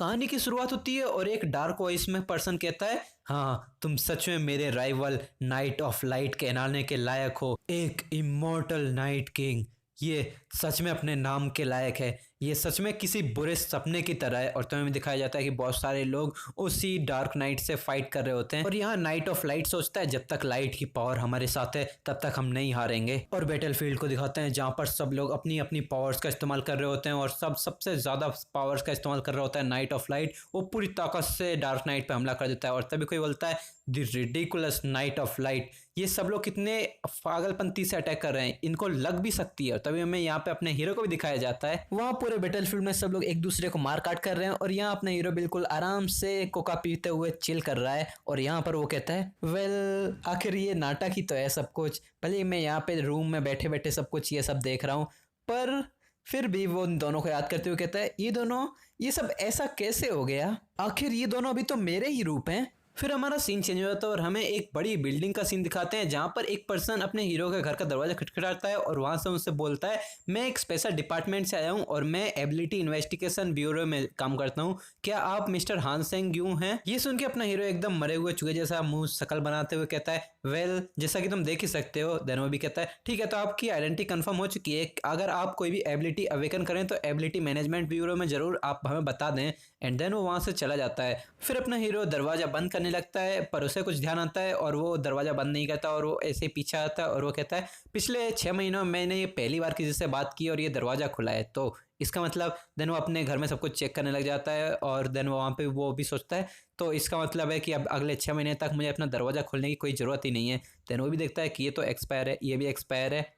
कहानी की शुरुआत होती है और एक डार्क वॉइस में पर्सन कहता है, हाँ तुम सच में मेरे राइवल नाइट ऑफ लाइट कहलाने के लायक हो, एक इमॉर्टल नाइट किंग। ये सच में अपने नाम के लायक है। ये सच में किसी बुरे सपने की तरह है। और तुम्हें दिखाया जाता है कि बहुत सारे लोग उसी डार्क नाइट से फाइट कर रहे होते हैं और यहाँ नाइट ऑफ लाइट सोचता है जब तक लाइट की पावर हमारे साथ है तब तक हम नहीं हारेंगे। और बैटलफील्ड को दिखाते हैं जहाँ पर सब लोग अपनी अपनी पावर्स का इस्तेमाल कर रहे होते हैं और सबसे ज्यादा पावर्स का इस्तेमाल कर रहा होता है नाइट ऑफ लाइट। वो पूरी ताकत से डार्क नाइट पे हमला कर देता है और तभी कोई बोलता है the ridiculous night of light. ये सब लोग कितने पागलपंती से अटैक कर रहे हैं, इनको लग भी सकती है। और तभी हमें यहाँ पे अपने हीरो को भी दिखाया जाता है। वहाँ पूरे बैटलफील्ड में सब लोग एक दूसरे को मार काट कर रहे हैं और यहाँ अपना हीरो बिल्कुल आराम से कोका पीते हुए चिल कर रहा है। और यहाँ पर वो कहता है वेल आखिर ये नाटक ही तो है सब कुछ, भले मैं यहाँ पे रूम में बैठे बैठे सब कुछ ये सब देख रहा हूँ, पर फिर भी वो उन दोनों को याद करते हुए कहता है ये दोनों ये सब ऐसा कैसे हो गया, आखिर ये दोनों अभी तो मेरे ही रूप हैं। फिर हमारा सीन चेंज हो जाता है और हमें एक बड़ी बिल्डिंग का सीन दिखाते हैं जहां पर एक पर्सन अपने हीरो के घर का दरवाजा खटखटाता है और वहां से उनसे बोलता है मैं एक स्पेशल डिपार्टमेंट से आया हूं और मैं एबिलिटी इन्वेस्टिगेशन ब्यूरो में काम करता हूं, क्या आप मिस्टर हान सेंग यूं हैं। ये सुन के अपना हीरो एकदम मरे हुए चूहे जैसा मुंह शकल बनाते हुए कहता है वेल जैसा कि तुम देख ही सकते हो। देन वो भी कहता है ठीक है तो आपकी आइडेंटिटी कंफर्म हो चुकी है, अगर आप कोई भी एबिलिटी अवेकन करें तो एबिलिटी मैनेजमेंट ब्यूरो में जरूर आप हमें बता दें। एंड देन वो वहां से चला जाता है। फिर अपना हीरो दरवाजा बंद करने लगता है पर उसे कुछ ध्यान आता है और वो दरवाजा बंद नहीं करता और वो ऐसे पीछे आता है और वो कहता है पिछले 6 महीनों में मैंने ये पहली बार किसी से बात की और ये दरवाजा खुला है, तो इसका मतलब। देन वो अपने घर में सब कुछ चेक करने लग जाता है और देन वो वहाँ पे वो भी सोचता है तो इसका मतलब है कि अब अगले 6 महीने तक मुझे अपना दरवाजा खोलने की कोई ज़रूरत ही नहीं है। देन वो भी देखता है कि ये तो एक्सपायर है, ये भी एक्सपायर है।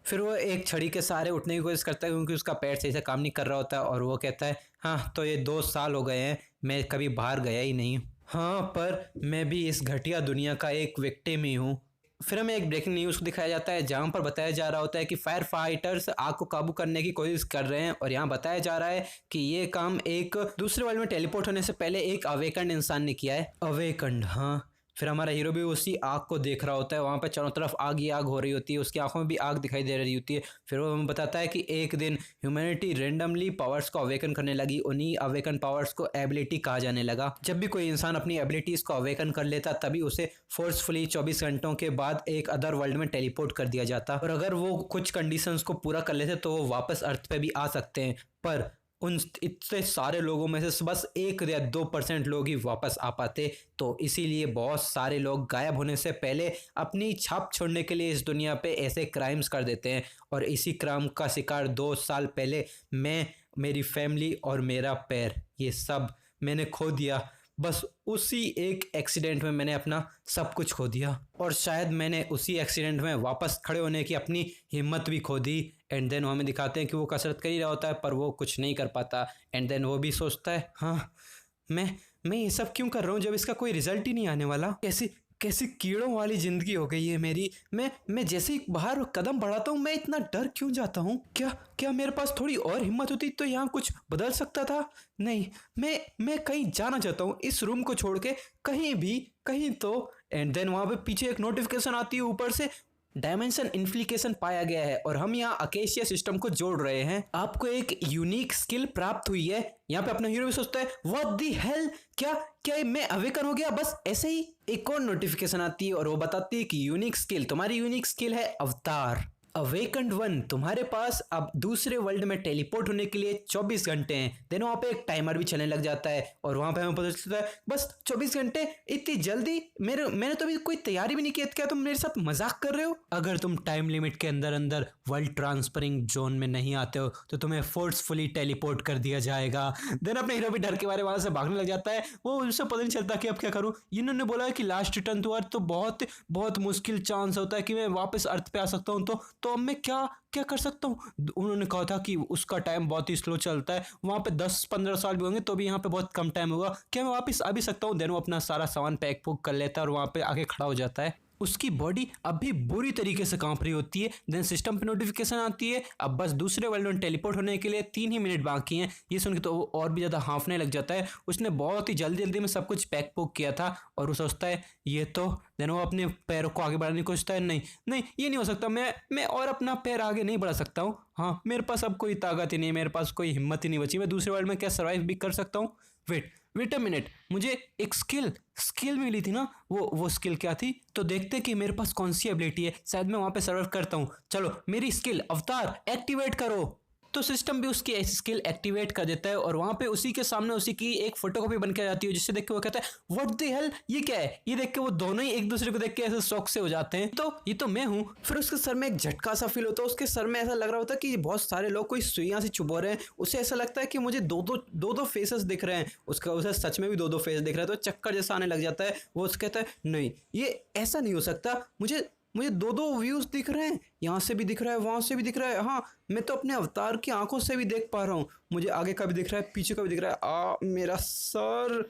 फिर वो एक छड़ी के सहारे उठने की कोशिश करता है क्योंकि उसका पैर सही से काम नहीं कर रहा होता है और वो कहता है हाँ तो ये 2 साल हो गए हैं मैं कभी बाहर गया ही नहीं, हाँ पर मैं भी इस घटिया दुनिया का एक विक्टिम ही हूँ। फिर हमें एक ब्रेकिंग न्यूज़ को दिखाया जाता है जहां पर बताया जा रहा होता है कि फायर फाइटर्स आग को काबू करने की कोशिश कर रहे हैं और यहाँ बताया जा रहा है कि ये काम एक दूसरे वर्ल्ड में टेलीपोर्ट होने से पहले एक अवेकन्ड इंसान ने किया है। अवेकन्ड, हाँ। फिर हमारा हीरो भी उसी आग को देख रहा होता है, वहाँ पे चारों तरफ आग ही आग हो रही होती है, उसकी आंखों में भी आग दिखाई दे रही होती है। फिर वो हमें बताता है कि एक दिन ह्यूमैनिटी रेंडमली पावर्स को अवेकन करने लगी, उन्हीं अवेकन पावर्स को एबिलिटी कहा जाने लगा। जब भी कोई इंसान अपनी एबिलिटीज को अवेकन कर लेता तभी उसे फोर्सफुली 24 घंटों के बाद एक अदर वर्ल्ड में टेलीपोर्ट कर दिया जाता और अगर वो कुछ कंडीशंस को पूरा कर लेते तो वो वापस अर्थ पे भी आ सकते हैं। पर उन इतने सारे लोगों में से बस 1 या 2% लोग ही वापस आ पाते, तो इसीलिए बहुत सारे लोग गायब होने से पहले अपनी छाप छोड़ने के लिए इस दुनिया पे ऐसे क्राइम्स कर देते हैं। और इसी क्राइम का शिकार 2 साल पहले मैं, मेरी फैमिली और मेरा पैर, ये सब मैंने खो दिया। बस उसी एक एक्सीडेंट में मैंने अपना सब कुछ खो दिया और शायद मैंने उसी एक्सीडेंट में वापस खड़े होने की अपनी हिम्मत भी खो दी। एंड देन हमें दिखाते हैं कि वो कसरत कर ही रहा होता है पर वो कुछ नहीं कर पाता। एंड देन वो भी सोचता है हाँ मैं ये सब क्यों कर रहा हूँ जब इसका कोई रिजल्ट ही नहीं आने वाला। कैसी कीड़ों वाली जिंदगी हो गई है मेरी। मैं जैसे ही बाहर कदम बढ़ाता हूँ मैं इतना डर क्यों जाता हूँ। क्या मेरे पास थोड़ी और हिम्मत होती तो यहाँ कुछ बदल सकता था। नहीं, मैं कहीं जाना चाहता हूँ इस रूम को छोड़ के कहीं तो। एंड देन वहाँ पे पीछे एक नोटिफिकेशन आती है ऊपर से, डायमेंशन इन्फ्लिकेशन पाया गया है और हम यहाँ अकेशिया सिस्टम को जोड़ रहे हैं, आपको एक यूनिक स्किल प्राप्त हुई है। यहाँ पे अपना हीरो भी सोचता है व्हाट द हेल, क्या मैं अवेकन हो गया। बस ऐसे ही एक और नोटिफिकेशन आती है और वो बताती है कि यूनिक स्किल, तुम्हारी यूनिक स्किल है अवतार। अवेकन्ड 1, तुम्हारे पास अब दूसरे वर्ल्ड में टेलीपोर्ट होने के लिए 24 घंटे हैं। देन वहाँ पे एक टाइमर भी चलने लग जाता है और वहाँ पे हमें पता चलता है बस 24 घंटे, इतनी जल्दी। मैंने तो अभी कोई तैयारी भी नहीं की, क्या तुम मेरे साथ मजाक कर रहे हो। अगर तुम टाइम लिमिट के अंदर वर्ल्ड ट्रांसफरिंग जोन में नहीं आते हो तो तुम्हें फोर्सफुली टेलीपोर्ट कर दिया जाएगा। देन अपने हीरो भी डर के मारे वहां से भागने लग जाता है। वो उसे पता नहीं चलता कि अब क्या करूँ। इन्होंने बोला है कि लास्ट रिटर्न टू अर्थ तो बहुत मुश्किल चांस होता है कि मैं वापस अर्थ पे आ सकता हूँ, तो अब मैं क्या कर सकता हूँ। उन्होंने कहा था कि उसका टाइम बहुत ही स्लो चलता है, वहाँ पे 10-15 साल भी होंगे तो भी यहाँ पे बहुत कम टाइम होगा, क्या मैं वापस आ भी सकता हूँ। देन वो अपना सारा सामान पैक पुक कर लेता है और वहाँ पे आके खड़ा हो जाता है। उसकी बॉडी अब भी बुरी तरीके से कांप रही होती है। देन सिस्टम पे नोटिफिकेशन आती है, अब बस दूसरे वर्ल्ड में टेलीपोर्ट होने के लिए 3 ही मिनट बाकी हैं। ये सुन के तो वो और भी ज़्यादा हाँफने लग जाता है। उसने बहुत ही जल्दी जल्दी में सब कुछ पैक पुक किया था और वो सोचता है ये तो। देन वो अपने पैरों को आगे बढ़ाने की कोशिश है, नहीं नहीं ये नहीं हो सकता, मैं और अपना पैर आगे नहीं बढ़ा सकता हूँ। हाँ मेरे पास अब कोई ताकत ही नहीं, मेरे पास कोई हिम्मत ही नहीं बची, मैं दूसरे वर्ल्ड में क्या सर्वाइव भी कर सकता हूँ। वेट अ मिनट, मुझे एक स्किल मिली थी ना, वो स्किल क्या थी? तो देखते कि मेरे पास कौन सी एबिलिटी है, शायद मैं वहां पे सर्वाइव करता हूँ। चलो मेरी स्किल अवतार एक्टिवेट करो। तो सिस्टम भी उसकी ऐसी स्किल एक्टिवेट कर देता है और वहां पे उसी के सामने उसी की एक फोटोकॉपी बन के आ जाती है, जिससे देख के वो कहता है व्हाट द हेल, ये क्या है? ये देख के वो दोनों ही एक दूसरे को देख के ऐसे शॉक से हो जाते हैं, तो ये तो मैं हूँ। फिर उसके सर में एक झटका सा फील होता है, उसके सर में ऐसा लग रहा होता है कि बहुत सारे लोग कोई सुइयां से चुभो रहे हैं। उसे ऐसा लगता है कि मुझे दो फेसेस दिख रहे हैं। उसे सच में भी दो फेस दिख रहा है, तो चक्कर जैसा आने लग जाता है। वो उससे कहता है नहीं ये ऐसा नहीं हो सकता, मुझे दो व्यूज दिख रहे हैं, यहाँ से भी दिख रहा है वहां से भी दिख रहा है। हाँ मैं तो अपने अवतार की आंखों से भी देख पा रहा हूँ, मुझे आगे का भी दिख रहा है पीछे का भी दिख रहा है। मेरा सर,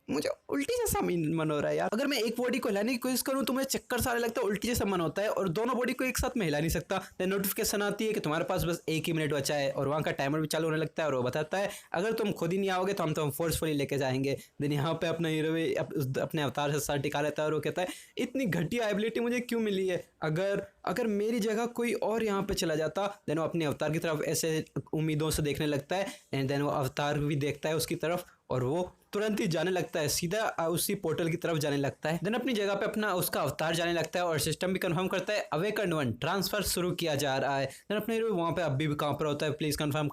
मुझे उल्टी जैसा मन हो रहा है यार। अगर मैं एक बॉडी को हिलाने की कोशिश करूं तो मुझे चक्कर सा आने लगता है, उल्टी जैसा मन होता है और दोनों बॉडी को एक साथ में हिला नहीं सकता। देन नोटिफिकेशन आती है कि तुम्हारे पास बस 1 ही मिनट बचा है और वहाँ का टाइमर भी चालू होने लगता है और वो बताता है अगर तुम खुद ही नहीं आओगे तो हम फोर्सफुली लेके जाएंगे। देन यहाँ पे अपना हीरो भी अपने अवतार से सर टिका लेता है और वो कहता है इतनी घटिया एबिलिटी मुझे क्यों मिली है? अगर मेरी जगह कोई और यहाँ पे चला जाता। देन वो अपने अवतार की तरफ ऐसे उम्मीदों से देखने लगता है एंड देन वो अवतार भी देखता है उसकी तरफ और वो तुरंत ही जाने लगता है, सीधा उसी पोर्टल की तरफ जाने लगता है। देन अपनी जगह पे अपना उसका अवतार जाने लगता है और सिस्टम भी कंफर्म करता है अवेकन 1 ट्रांसफर शुरू किया जा रहा है। देन अपने हीरो वहाँ पे अभी भी कांप रहा होता है, प्लीज कंफर्म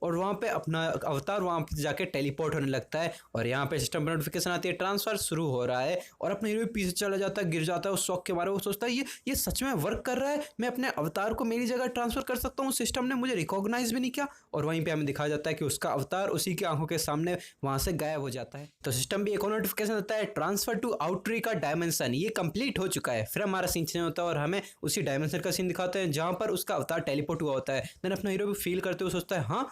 और वहाँ पे अपना अवतार वहाँ पे जाके टेलीपोर्ट होने लगता है और यहाँ पे सिस्टम पर नोटिफिकेशन आती है ट्रांसफर शुरू हो रहा है और अपना हीरो भी पीछे चला जाता है, गिर जाता है उस शॉक के बारे में। वो सोचता है ये सच में वर्क कर रहा है, मैं अपने अवतार को मेरी जगह ट्रांसफर कर सकता हूँ, सिस्टम ने मुझे रिकॉग्नाइज भी नहीं किया। और वहीं पे हमें दिखाया जाता है कि उसका अवतार उसी की आंखों के सामने वहां से गायब हो जाता है। तो सिस्टम भी एक और नोटिफिकेशन आता है ट्रांसफर टू आउटरी का डायमेंशन, ये कंप्लीट हो चुका है। फिर हमारा सीन चेंज होता है और हमें उसी डायमेंशन का सीन दिखाते हैं जहां पर उसका अवतार टेलीपोर्ट हुआ होता है। देन अपना हीरो भी फील करते हुए सोचता है हाँ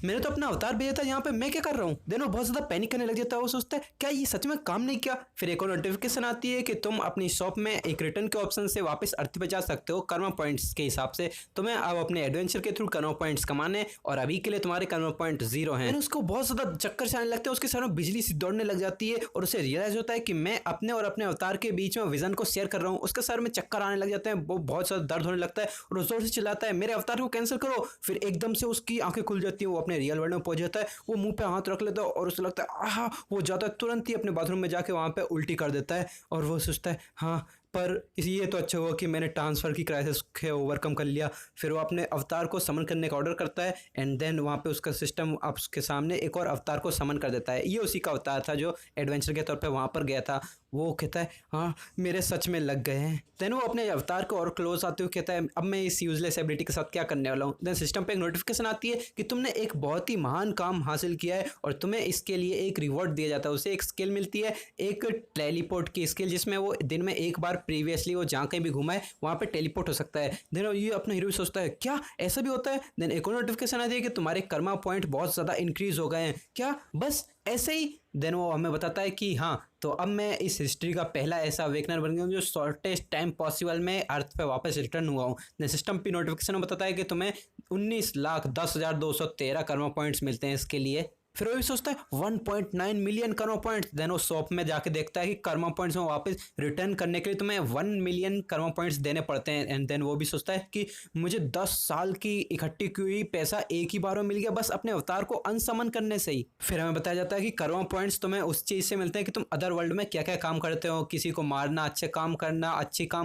मैंने तो अपना अवतार भेजा था, यहाँ पे मैं क्या कर रहा हूँ? देन वो बहुत ज्यादा पैनिक करने लग जाता है, वो सोचता है क्या ये सच में काम नहीं किया? फिर एक और नोटिफिकेशन आती है कि तुम अपनी शॉप में एक रिटर्न के ऑप्शन से वापस अर्थ पे जा सकते हो कर्मा पॉइंट्स के हिसाब से। तुम्हें अब अपने एडवेंचर के थ्रू कर्मा पॉइंट्स कमाने और अभी के लिए तुम्हारे कर्मा पॉइंट 0 हैं। उसको बहुत ज्यादा चक्कर से आने लगते हैं, उसके सर में बिजली सी दौड़ने लग जाती है और उसे रियलाइज होता है कि मैं अपने और अपने अवतार के बीच में विजन को शेयर कर रहा हूँ। उसके सर में चक्कर आने लग जाते हैं, वो बहुत ज्यादा दर्द होने लगता है और जोर से चिल्लाता है मेरे अवतार को कैंसिल करो। फिर एकदम से उसकी आंखें खुल जाती हैं, वो अपने रियल वर्ल्ड में पहुंच जाता है, वो मुंह पे हाथ रख लेता है और उसे लगता है आहा, वो जाता है तुरंत ही अपने बाथरूम में जाके वहां पे उल्टी कर देता है और वो सोचता है हाँ पर ये तो अच्छा हुआ कि मैंने ट्रांसफ़र की क्राइसिस को ओवरकम कर लिया। फिर वो अपने अवतार को समन करने का ऑर्डर करता है एंड देन वहाँ पे उसका सिस्टम उसके सामने एक और अवतार को समन कर देता है। ये उसी का अवतार था जो एडवेंचर के तौर पे वहाँ पर गया था। वो कहता है हाँ मेरे सच में लग गए हैं। देन वो अपने अवतार को और क्लोज आते हुए कहता है अब मैं इस यूजलेस एबिलिटी के साथ क्या करने वाला हूँ। देन सिस्टम पे एक नोटिफिकेशन आती है कि तुमने एक बहुत ही महान काम हासिल किया है और तुम्हें इसके लिए एक रिवॉर्ड दिया जाता है। उसे एक स्किल मिलती है, एक टेलीपोर्ट की स्किल, जिसमें वो दिन में एक बार प्रीवियसली वो जहाँ कहीं भी घुमाए वहाँ पे टेलीपोर्ट हो सकता है। देन ये अपना हीरो सोचता है क्या ऐसा भी होता है? देन एक और नोटिफिकेशन आती है कि तुम्हारे कर्मा पॉइंट बहुत ज़्यादा इंक्रीज हो गए हैं। क्या बस ऐसे ही? देन वो हमें बताता है कि हाँ तो अब मैं इस हिस्ट्री का पहला ऐसा अवेकनर बन गया हूँ जो शॉर्टेस्ट टाइम पॉसिबल में अर्थ पे वापस रिटर्न हुआ हूँ। देन सिस्टम पे नोटिफिकेशन में बताता है कि तुम्हें 19,10,213 कर्मा पॉइंट्स मिलते हैं इसके लिए। फिर वो भी सोचता है 1.9 मिलियन कर्मा पॉइंट्स। देन वो शॉप में जाके देखता है कि कर्मा पॉइंट्स में वापस रिटर्न करने के लिए तुम्हें 1 मिलियन कर्मा पॉइंट्स देने पड़ते हैं। एंड देन वो भी सोचता है कि मुझे 10 साल की इकट्ठी की हुई पैसा एक ही बार में मिल गया बस अपने अवतार को अनसमन करने से ही। फिर हमें बताया जाता है कि कर्मा पॉइंट्स तुम्हें उस चीज़ से मिलते हैं कि तुम अदर वर्ल्ड में क्या क्या काम करते हो, किसी को मारना, अच्छे काम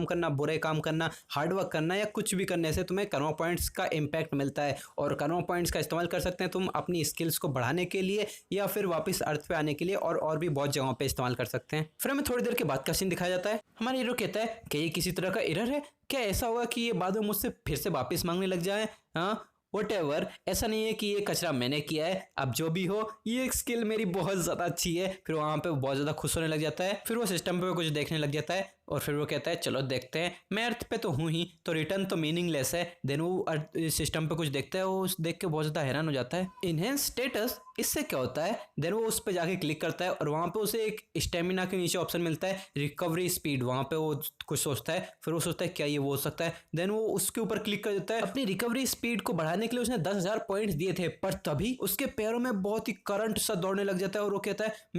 करना, बुरे काम करना, हार्डवर्क करना या कुछ भी करने से तुम्हें कर्मा पॉइंट्स का इम्पैक्ट मिलता है। और कर्मा पॉइंट्स का इस्तेमाल कर सकते हैं तुम अपनी स्किल्स को बढ़ाने के लिए या फिर वापस अर्थ पे आने के लिए और भी बहुत जगहों पे इस्तेमाल कर सकते हैं। फिर हमें थोड़ी देर के बाद का सीन दिखाया जाता है। हमारा हीरो कहता है कि ये किसी तरह का एरर है, क्या ऐसा होगा कि ये बाद में मुझसे फिर से वापस मांगने लग जाए? हाँ व्हाटएवर, ऐसा नहीं है कि ये कचरा मैंने किया है, अब जो भी हो ये स्किल मेरी बहुत ज़्यादा अच्छी है। फिर वहाँ पे बहुत ज़्यादा खुश होने लग जाता है। फिर वो सिस्टम पे कुछ देखने लग जाता है। और फिर वो कहता है चलो देखते हैं, मैं अर्थ पे तो हूँ ही, तो रिटर्न तो मीनिंगलेस है। देन वो अर्थ सिस्टम पे कुछ देखता है, वो देख के बहुत ज़्यादा हैरान हो जाता है। इनहेंस स्टेटस, इससे क्या होता है? देन वो उस पर जाके क्लिक करता है और वहाँ पे उसे एक स्टेमिना के नीचे ऑप्शन मिलता है रिकवरी स्पीड। वहाँ पे वो कुछ सोचता है, फिर वो सोचता है क्या ये वो हो सकता है। देन वो उसके ऊपर क्लिक कर देता है। अपनी रिकवरी स्पीड को बढ़ाने के लिए उसने 10,000 पॉइंट्स दिए थे, पर तभी उसके पैरों में बहुत ही करंट सा दौड़ने लग जाता है और वो कहता है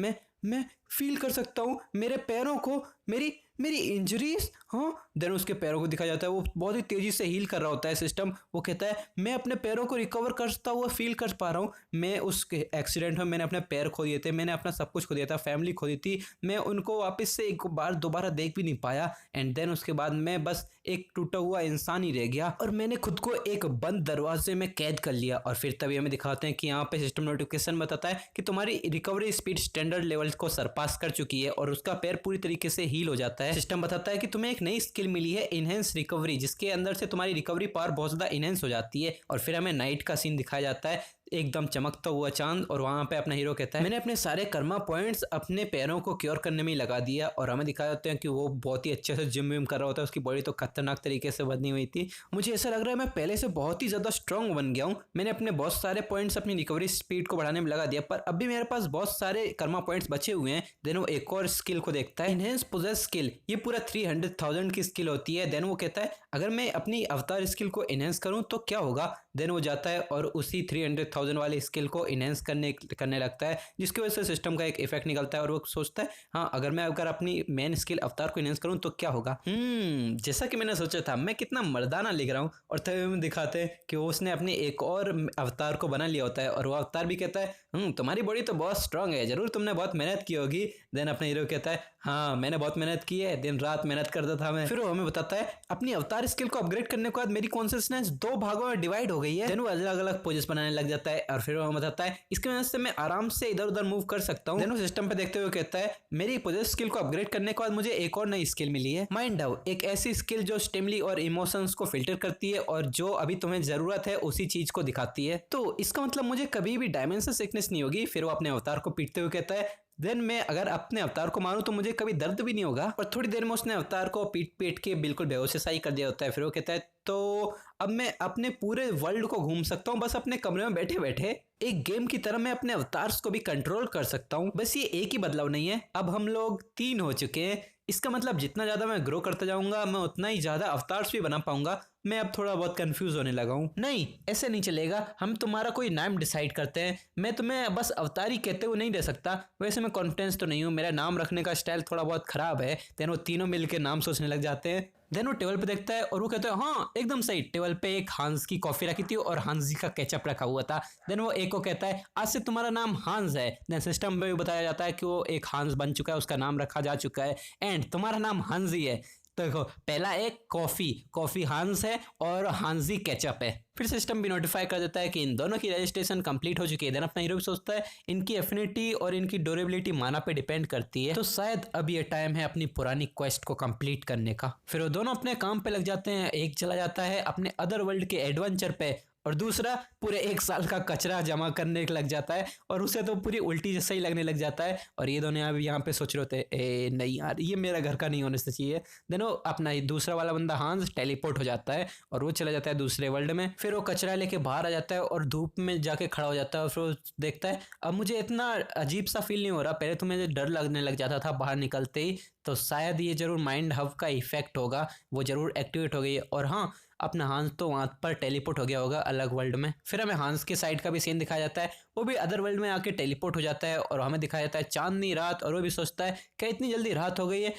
मैं फील कर सकता हूँ मेरे पैरों को, मेरी मेरी इंजरीज। हाँ, देन उसके पैरों को दिखा जाता है, वो बहुत ही तेजी से हील कर रहा होता है सिस्टम। वो कहता है मैं अपने पैरों को रिकवर करता हुआ फील कर पा रहा हूँ। मैं उस एक्सीडेंट में मैंने अपने पैर खो दिए थे, मैंने अपना सब कुछ खो दिया था, फैमिली खो दी थी, मैं उनको वापस से एक बार दोबारा देख भी नहीं पाया। एंड देन उसके बाद मैं बस एक टूटा हुआ इंसान ही रह गया और मैंने खुद को एक बंद दरवाजे में कैद कर लिया। और फिर तभी हमें दिखाते हैं कि यहाँ पे सिस्टम नोटिफिकेशन बताता है कि तुम्हारी रिकवरी स्पीड स्टैंडर्ड लेवल को सरपास कर चुकी है और उसका पैर पूरी तरीके से हील हो जाता है। सिस्टम बताता है कि तुम्हें एक नई स्किल मिली है, इनहेंस रिकवरी, जिसके अंदर से तुम्हारी रिकवरी पावर बहुत ज्यादा इनहेंस हो जाती है। और फिर हमें नाइट का सीन दिखाया जाता है, एकदम चमकता हुआ चांद, और वहां पे अपना हीरो कहता है मैंने अपने सारे कर्मा पॉइंट्स अपने पैरों को क्योर करने में ही लगा दिया। और हमें दिखाया जाता है कि वो बहुत ही अच्छे से जिम विम कर रहा होता है, उसकी बॉडी तो खतरनाक तरीके से बनी हुई थी। मुझे ऐसा लग रहा है मैं पहले से बहुत ही ज्यादा स्ट्रांग बन गया हूँ, मैंने अपने बहुत सारे पॉइंट्स अपनी रिकवरी स्पीड को बढ़ाने में लगा दिया, पर अभी मेरे पास बहुत सारे कर्मा पॉइंट्स बचे हुए हैं। देन वो एक और स्किल को देखता है, इनहेंस पोजेस स्किल, ये पूरा 300,000 की स्किल होती है। देन वो कहता है अगर मैं अपनी अवतार स्किल को इनहेंस करूं तो क्या होगा। देन वो जाता है और उसी 300,000 वाली स्किल को इनहेंस करने लगता है, जिसकी वजह से सिस्टम का एक इफेक्ट निकलता है और वो सोचता है हाँ अगर अपनी मेन स्किल अवतार को इनहेंस करूं तो क्या होगा। जैसा कि मैंने सोचा था, मैं कितना मर्दाना लिख रहा हूँ। और तभी हमें दिखाते हैं कि उसने अपने एक और अवतार को बना लिया होता है और वो अवतार भी कहता है तुम्हारी बॉडी तो बहुत स्ट्रांग है, जरूर तुमने बहुत मेहनत की होगी। देन अपना हीरो कहता है हाँ मैंने बहुत मेहनत की है, दिन रात मेहनत करता था मैं। फिर वो हमें बताता है अपनी अवतार स्किल को अपग्रेड करने के बाद मेरी कॉन्शियसनेस 2 भागों में डिवाइड हो गई है। देन वो अलग अलग पोजेस बनाने लग जाता है और फिर वो हमें बताता है इसकी वजह से मैं आराम से इधर उधर मूव कर सकता हूँ। देन वो सिस्टम पे देखते हुए कहता है मेरी पोजेस स्किल को अपग्रेड करने के बाद मुझे एक और नई स्किल मिली है, माइंड हाउ, एक ऐसी स्किल जो स्टिमुली और इमोशंस को फिल्टर करती है और जो अभी तुम्हें जरूरत है उसी चीज को दिखाती है। तो इसका मतलब मुझे कभी भी डायमेंशन सिकनेस नहीं होगी। फिर वो अपने अवतार को पीटते हुए कहता है देन मैं अगर अपने अवतार को मारूं तो मुझे कभी दर्द भी नहीं होगा। और थोड़ी देर में उसने अवतार को पीट पीट के बिल्कुल बेहोशी कर दिया होता है। फिर वो कहता है तो अब मैं अपने पूरे वर्ल्ड को घूम सकता हूँ बस अपने कमरे में बैठे बैठे, एक गेम की तरह मैं अपने अवतार्स को भी कंट्रोल कर सकता हूँ। बस ये एक ही बदलाव नहीं है, अब हम लोग 3 हो चुके हैं। इसका मतलब जितना ज्यादा मैं ग्रो करता जाऊंगा मैं उतना ही ज्यादा अवतार्स भी बना पाऊंगा। मैं अब थोड़ा बहुत कंफ्यूज होने लगा हूँ। नहीं ऐसे नहीं चलेगा, हम तुम्हारा कोई नाम डिसाइड करते हैं, मैं तुम्हें बस अवतारी कहते हुए नहीं दे सकता। वैसे मैं कॉन्फिडेंस तो नहीं हूँ, मेरा नाम रखने का स्टाइल थोड़ा बहुत खराब है। देन वो तीनों मिलकर नाम सोचने लग जाते हैं। देन वो टेबल पे देखता है और वो कहता है हाँ एकदम सही, टेबल पे एक हांस की कॉफी रखी थी और हांस जी का केचप रखा हुआ था। देन वो एक को कहता है आज से तुम्हारा नाम हांस है। देन सिस्टम पे भी बताया जाता है कि वो एक हांस बन चुका है, उसका नाम रखा जा चुका है एंड तुम्हारा नाम हांस ही है। तो देखो पहला एक कॉफी हांस है और हांसी केचप है। फिर सिस्टम भी नोटिफाई कर देता है कि इन दोनों की रजिस्ट्रेशन कंप्लीट हो चुकी है। देन अपना हीरो भी सोचता है इनकी एफिनिटी और इनकी ड्यूरेबिलिटी माना पे डिपेंड करती है, तो शायद अब ये टाइम है अपनी पुरानी क्वेस्ट को कंप्लीट करने का। फिर वो दोनों अपने काम पे लग जाते हैं। एक चला जाता है अपने अदर वर्ल्ड के एडवेंचर पे और दूसरा पूरे 1 साल का कचरा जमा करने लग जाता है और उसे तो पूरी उल्टी जैसा ही लगने लग जाता है। और ये दोनों अब यहाँ पे सोच रहे होते हैं नहीं यार ये मेरा घर का नहीं होने से चाहिए। देन वो अपना दूसरा वाला बंदा हांस टेलीपोर्ट हो जाता है और वो चला जाता है दूसरे वर्ल्ड में। फिर वो कचरा लेके बाहर आ जाता है और धूप में जाके खड़ा हो जाता है और फिर वो देखता है अब मुझे इतना अजीब सा फील नहीं हो रहा, पहले तो मुझे डर लगने लग जाता था बाहर निकलते ही, तो शायद ये जरूर माइंड हब का इफेक्ट होगा, वो जरूर एक्टिवेट हो गई है। और हाँ अपना हांस तो वहाँ पर टेलीपोर्ट हो गया होगा अलग वर्ल्ड में। फिर हमें हांस के साइड का भी सीन दिखाया जाता है, वो भी अदर वर्ल्ड में आके टेलीपोर्ट हो जाता है और हमें दिखाया जाता है चांदनी रात और वो भी सोचता है क्या इतनी जल्दी रात हो गई है,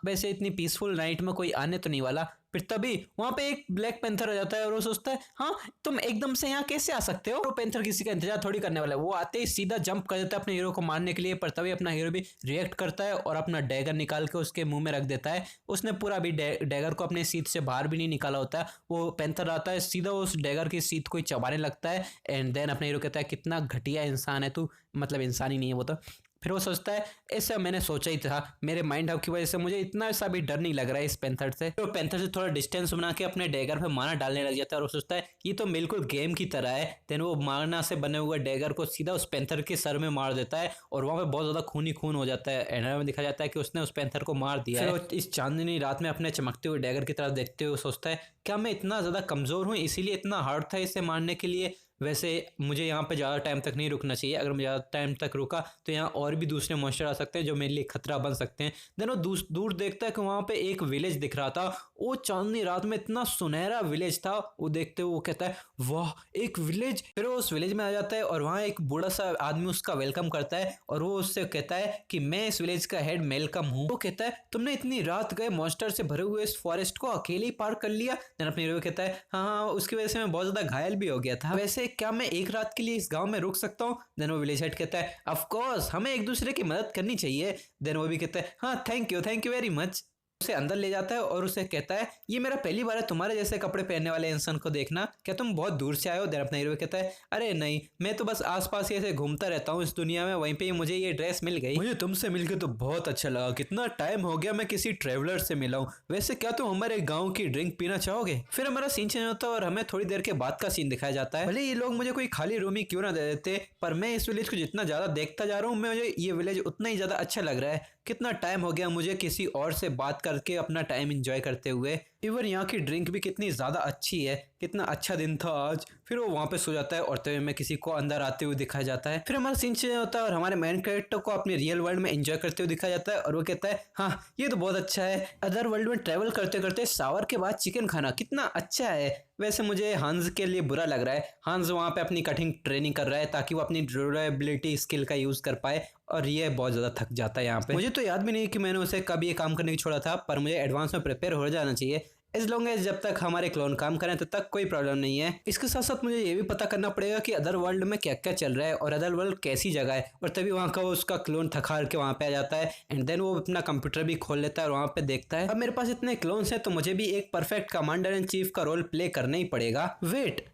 वैसे इतनी पीसफुल नाइट में कोई आने तो नहीं वाला। फिर तभी वहां पे एक ब्लैक पैंथर आ जाता है और वो सोचता है हाँ तुम एकदम से यहाँ कैसे आ सकते हो। वो पैंथर किसी का इंतजार थोड़ी करने वाला है, वो आते ही सीधा जंप कर देता है अपने हीरो को मारने के लिए, पर तभी अपना हीरो भी रिएक्ट करता है और अपना डैगर निकाल के उसके मुंह में रख देता है। उसने पूरा अभी डैगर को अपने सीट से बाहर भी नहीं निकाला होता है। वो पैंथर आता है सीधा उस डैगर की सीट को चबाने लगता है एंड देन अपना हीरो कहता है कितना घटिया इंसान है तू, मतलब इंसान ही नहीं है वो तो। फिर वो सोचता है ऐसा मैंने सोचा ही था, मेरे माइंड हब की वजह से मुझे इतना सा भी डर नहीं लग रहा है इस पैंथर से। तो पैंथर से थोड़ा डिस्टेंस बना के अपने डैगर पे मारना डालने लग जाता है और वो सोचता है ये तो बिल्कुल गेम की तरह है। देन वो मारना से बने हुए डैगर को सीधा उस पैंथर के सर में मार देता है और वहां पे बहुत ज्यादा खून ही खून हो जाता है। एंड में दिखा जाता है कि उसने उस पैंथर को मार दिया है। फिर वो इस चांदनी रात में अपने चमकते हुए डैगर की तरफ देखते हुए सोचता है क्या मैं इतना ज्यादा कमजोर हूँ इसीलिए इतना हार्ड था इसे मारने के लिए। वैसे मुझे यहाँ पे ज़्यादा टाइम तक नहीं रुकना चाहिए, अगर मैं ज़्यादा टाइम तक रुका तो यहाँ और भी दूसरे मॉन्स्टर आ सकते हैं जो मेरे लिए खतरा बन सकते हैं। देन वो दूर देखता है कि वहाँ पे एक विलेज दिख रहा था। वो चांदनी रात में इतना सुनहरा विलेज था, वो देखते हुए वो कहता है वाह एक विलेज। फिर वो उस विलेज में आ जाता है और वहाँ एक बूढ़ा सा आदमी उसका वेलकम करता है और वो उससे कहता है कि मैं इस विलेज का हेड मेलकम हूँ। वो कहता है तुमने इतनी रात गए मॉन्स्टर से भरे हुए इस फॉरेस्ट को अकेले ही पार कर लिया। देन अपने हीरो कहता है हाँ उसकी वजह से मैं बहुत ज्यादा घायल भी हो गया था, वैसे क्या मैं एक रात के लिए इस गांव में रुक सकता हूँ। देन वो विलेज हेड कहता है ऑफ कोर्स हमें एक दूसरे की मदद करनी चाहिए। देन वो भी कहता है हाँ थैंक यू वेरी मच। उसे अंदर ले जाता है और उसे कहता है ये मेरा पहली बार है तुम्हारे जैसे कपड़े पहनने वाले इंसान को देखना, क्या तुम बहुत दूर से आए हो। देन अपना हीरो कहता है अरे नहीं मैं तो बस आसपास ही ऐसे घूमता रहता हूँ इस दुनिया में, वहीं पे ही मुझे ये ड्रेस मिल गई। मुझे तुमसे मिलकर तो बहुत अच्छा लगा, कितना टाइम हो गया मैं किसी ट्रेवलर से मिला हूँ। वैसे क्या तुम हमारे गाँव की ड्रिंक पीना चाहोगे। फिर हमारा सीन चेंज होता है और हमें थोड़ी देर के बाद का सीन दिखाया जाता है। भले ये लोग मुझे कोई खाली रूम ही क्यों ना दे देते, पर मैं इस विलेज को जितना ज्यादा देखता जा रहा हूँ मुझे ये विलेज उतना ही ज्यादा अच्छा लग रहा है। कितना टाइम हो गया मुझे किसी और से बात करके अपना टाइम एंजॉय करते हुए। इवन यहाँ की ड्रिंक भी कितनी ज़्यादा अच्छी है, कितना अच्छा दिन था आज। फिर वो वहाँ पे सो जाता है और तभी में किसी को अंदर आते हुए दिखाया जाता है। फिर हमारा सीन चेंज होता है और हमारे मेन कैरेक्टर को अपने रियल वर्ल्ड में एंजॉय करते हुए दिखाया जाता है और वो कहता है हाँ ये तो बहुत अच्छा है, अदर वर्ल्ड में ट्रैवल करते करते शावर के बाद चिकन खाना कितना अच्छा है। वैसे मुझे हंस के लिए बुरा लग रहा है, हंस वहाँ पे अपनी कठिन ट्रेनिंग कर रहा है ताकि वो अपनी ड्यूरेबिलिटी स्किल का यूज़ कर पाए और ये बहुत ज़्यादा थक जाता है यहाँ पे। मुझे तो याद भी नहीं कि मैंने उसे कब ये काम करने की छोड़ा था, पर मुझे एडवांस में प्रिपेयर हो जाना चाहिए। एज लॉन्ग एज जब तक हमारे क्लोन काम करें तब तक कोई प्रॉब्लम नहीं है। इसके साथ साथ मुझे ये भी पता करना पड़ेगा कि अदर वर्ल्ड में क्या क्या चल रहा है और अदर वर्ल्ड कैसी जगह है। और तभी वहाँ का उसका क्लोन थकार के वहाँ पे आ जाता है एंड देन वो अपना कंप्यूटर भी खोल लेता है और वहाँ पे देखता है अब मेरे पास इतने क्लोन्स हैं तो मुझे भी एक परफेक्ट कमांडर इन चीफ का रोल प्ले करना ही पड़ेगा। वेट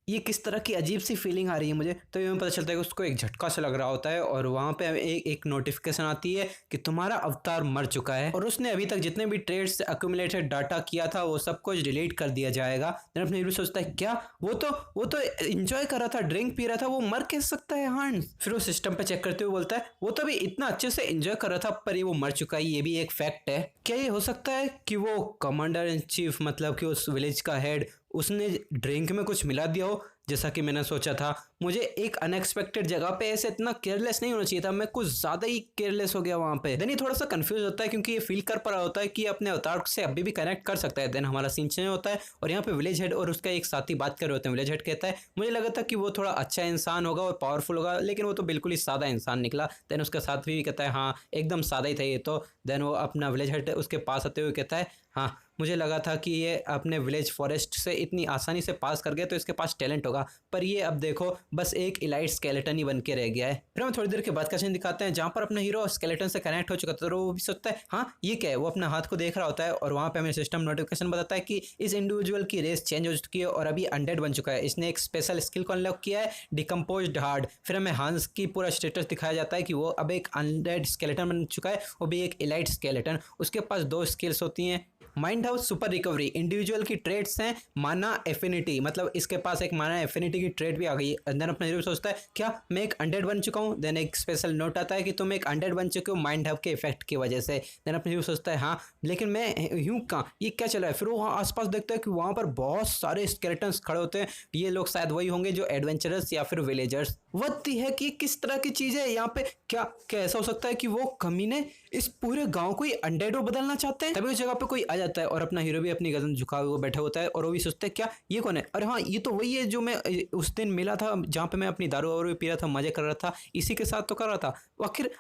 ये किस तरह की अजीब सी फीलिंग आ रही है मुझे। तो ये पता चलता है कि उसको एक झटका सा लग रहा होता है और वहाँ पे एक नोटिफिकेशन आती है कि तुम्हारा अवतार मर चुका है और उसने अभी तक जितने भी ट्रेड्स अक्यूमुलेटेड डाटा किया था वो सब कुछ डिलीट कर दिया जाएगा। देन अपने सोचता है क्या वो तो एंजॉय कर रहा था, ड्रिंक पी रहा था, वो मर कैसे सकता है हंस। फिर वो सिस्टम पे चेक करते हुए बोलता है वो तो अभी इतना अच्छे से एंजॉय कर रहा था पर ये वो मर चुका है, ये भी एक फैक्ट है। क्या ये हो सकता है कि वो कमांडर इन चीफ मतलब कि उस विलेज का हेड उसने ड्रिंक में कुछ मिला दिया हो जैसा कि मैंने सोचा था। मुझे एक अनएक्सपेक्टेड जगह पे ऐसे इतना केयरलेस नहीं होना चाहिए था, मैं कुछ ज्यादा ही केयरलेस हो गया वहां पे। देन ये थोड़ा सा कंफ्यूज होता है क्योंकि ये फील कर पा रहा होता है कि अपने अवतार से अभी भी कनेक्ट कर सकता है। देन हमारा सीन चेंज होता है और यहाँ पे विलेज हेड और उसका एक साथी बात कर रहे होते हैं। विलेज हेड कहता है मुझे लगा था कि वो थोड़ा अच्छा इंसान होगा और पावरफुल होगा लेकिन वो तो बिल्कुल ही सादा इंसान निकला। देन उसका साथी भी कहता है हाँ एकदम सादा ही था ये तो। देन वो अपना विलेज हेड उसके पास आते हुए कहता है हाँ मुझे लगा था कि ये अपने विलेज फॉरेस्ट से इतनी आसानी से पास कर गया तो इसके पास टैलेंट होगा, पर ये अब देखो बस एक इलाइट स्केलेटन ही बन के रह गया है। फिर हम थोड़ी देर के बाद का सीन दिखाते हैं जहाँ पर अपना हीरो स्केलेटन से कनेक्ट हो चुका था तो वो भी सोचता है हाँ ये क्या है। वो अपना हाथ को देख रहा होता है और वहाँ पे हमें सिस्टम नोटिफिकेशन बताता है कि इस इंडिविजुअल की रेस चेंज हो चुकी है और अभी अनडेड बन चुका है। इसने एक स्पेशल स्किल को अनलॉक किया है, डिकम्पोज्ड हार्ट। फिर हमें हंस की पूरा स्टेटस दिखाया जाता है कि वो अब एक अनडेड स्केलेटन बन चुका है, वो भी एक इलाइट स्केलेटन। उसके पास 2 स्किल्स होती हैं, mind house super recovery. Individual की ट्रेड्स हैं माना एफिनिटी, मतलब इसके पास एक माना एफिनिटी की ट्रेड भी आ गई है। देन अपना हीरो सोचता है क्या मैं एक अनडेड बन चुका हूँ। देन एक स्पेशल नोट आता है कि तुम एक अनडेड बन चुके हो माइंड हब के इफेक्ट की वजह से। देन अपना हीरो सोचता है हाँ लेकिन मैं यूं कहाँ, ये क्या चल रहा है। फिर वो वहाँ आसपास देखता है कि वहाँ पर बहुत सारे स्केलेटन्स खड़े होते हैं, ये लोग शायद वही होंगे जो एडवेंचरर्स या फिर विलेजर्स। वही है कि किस तरह की चीज है यहाँ पे, क्या ऐसा हो सकता है कि वो कमीने इस पूरे गांव को ही अनडेड बदलना चाहते हैं। तभी उस जगह पे कोई आ जाता है और अपना हीरो भी अपनी गर्दन झुकाए हुए बैठा होता है और वो भी सोचते हैं क्या ये कौन है। अरे हाँ ये तो वही है जो मैं उस दिन मिला था जहाँ पे मैं अपनी दारू वारू पी रहा था, मजे कर रहा था, इसी के साथ तो कर रहा था।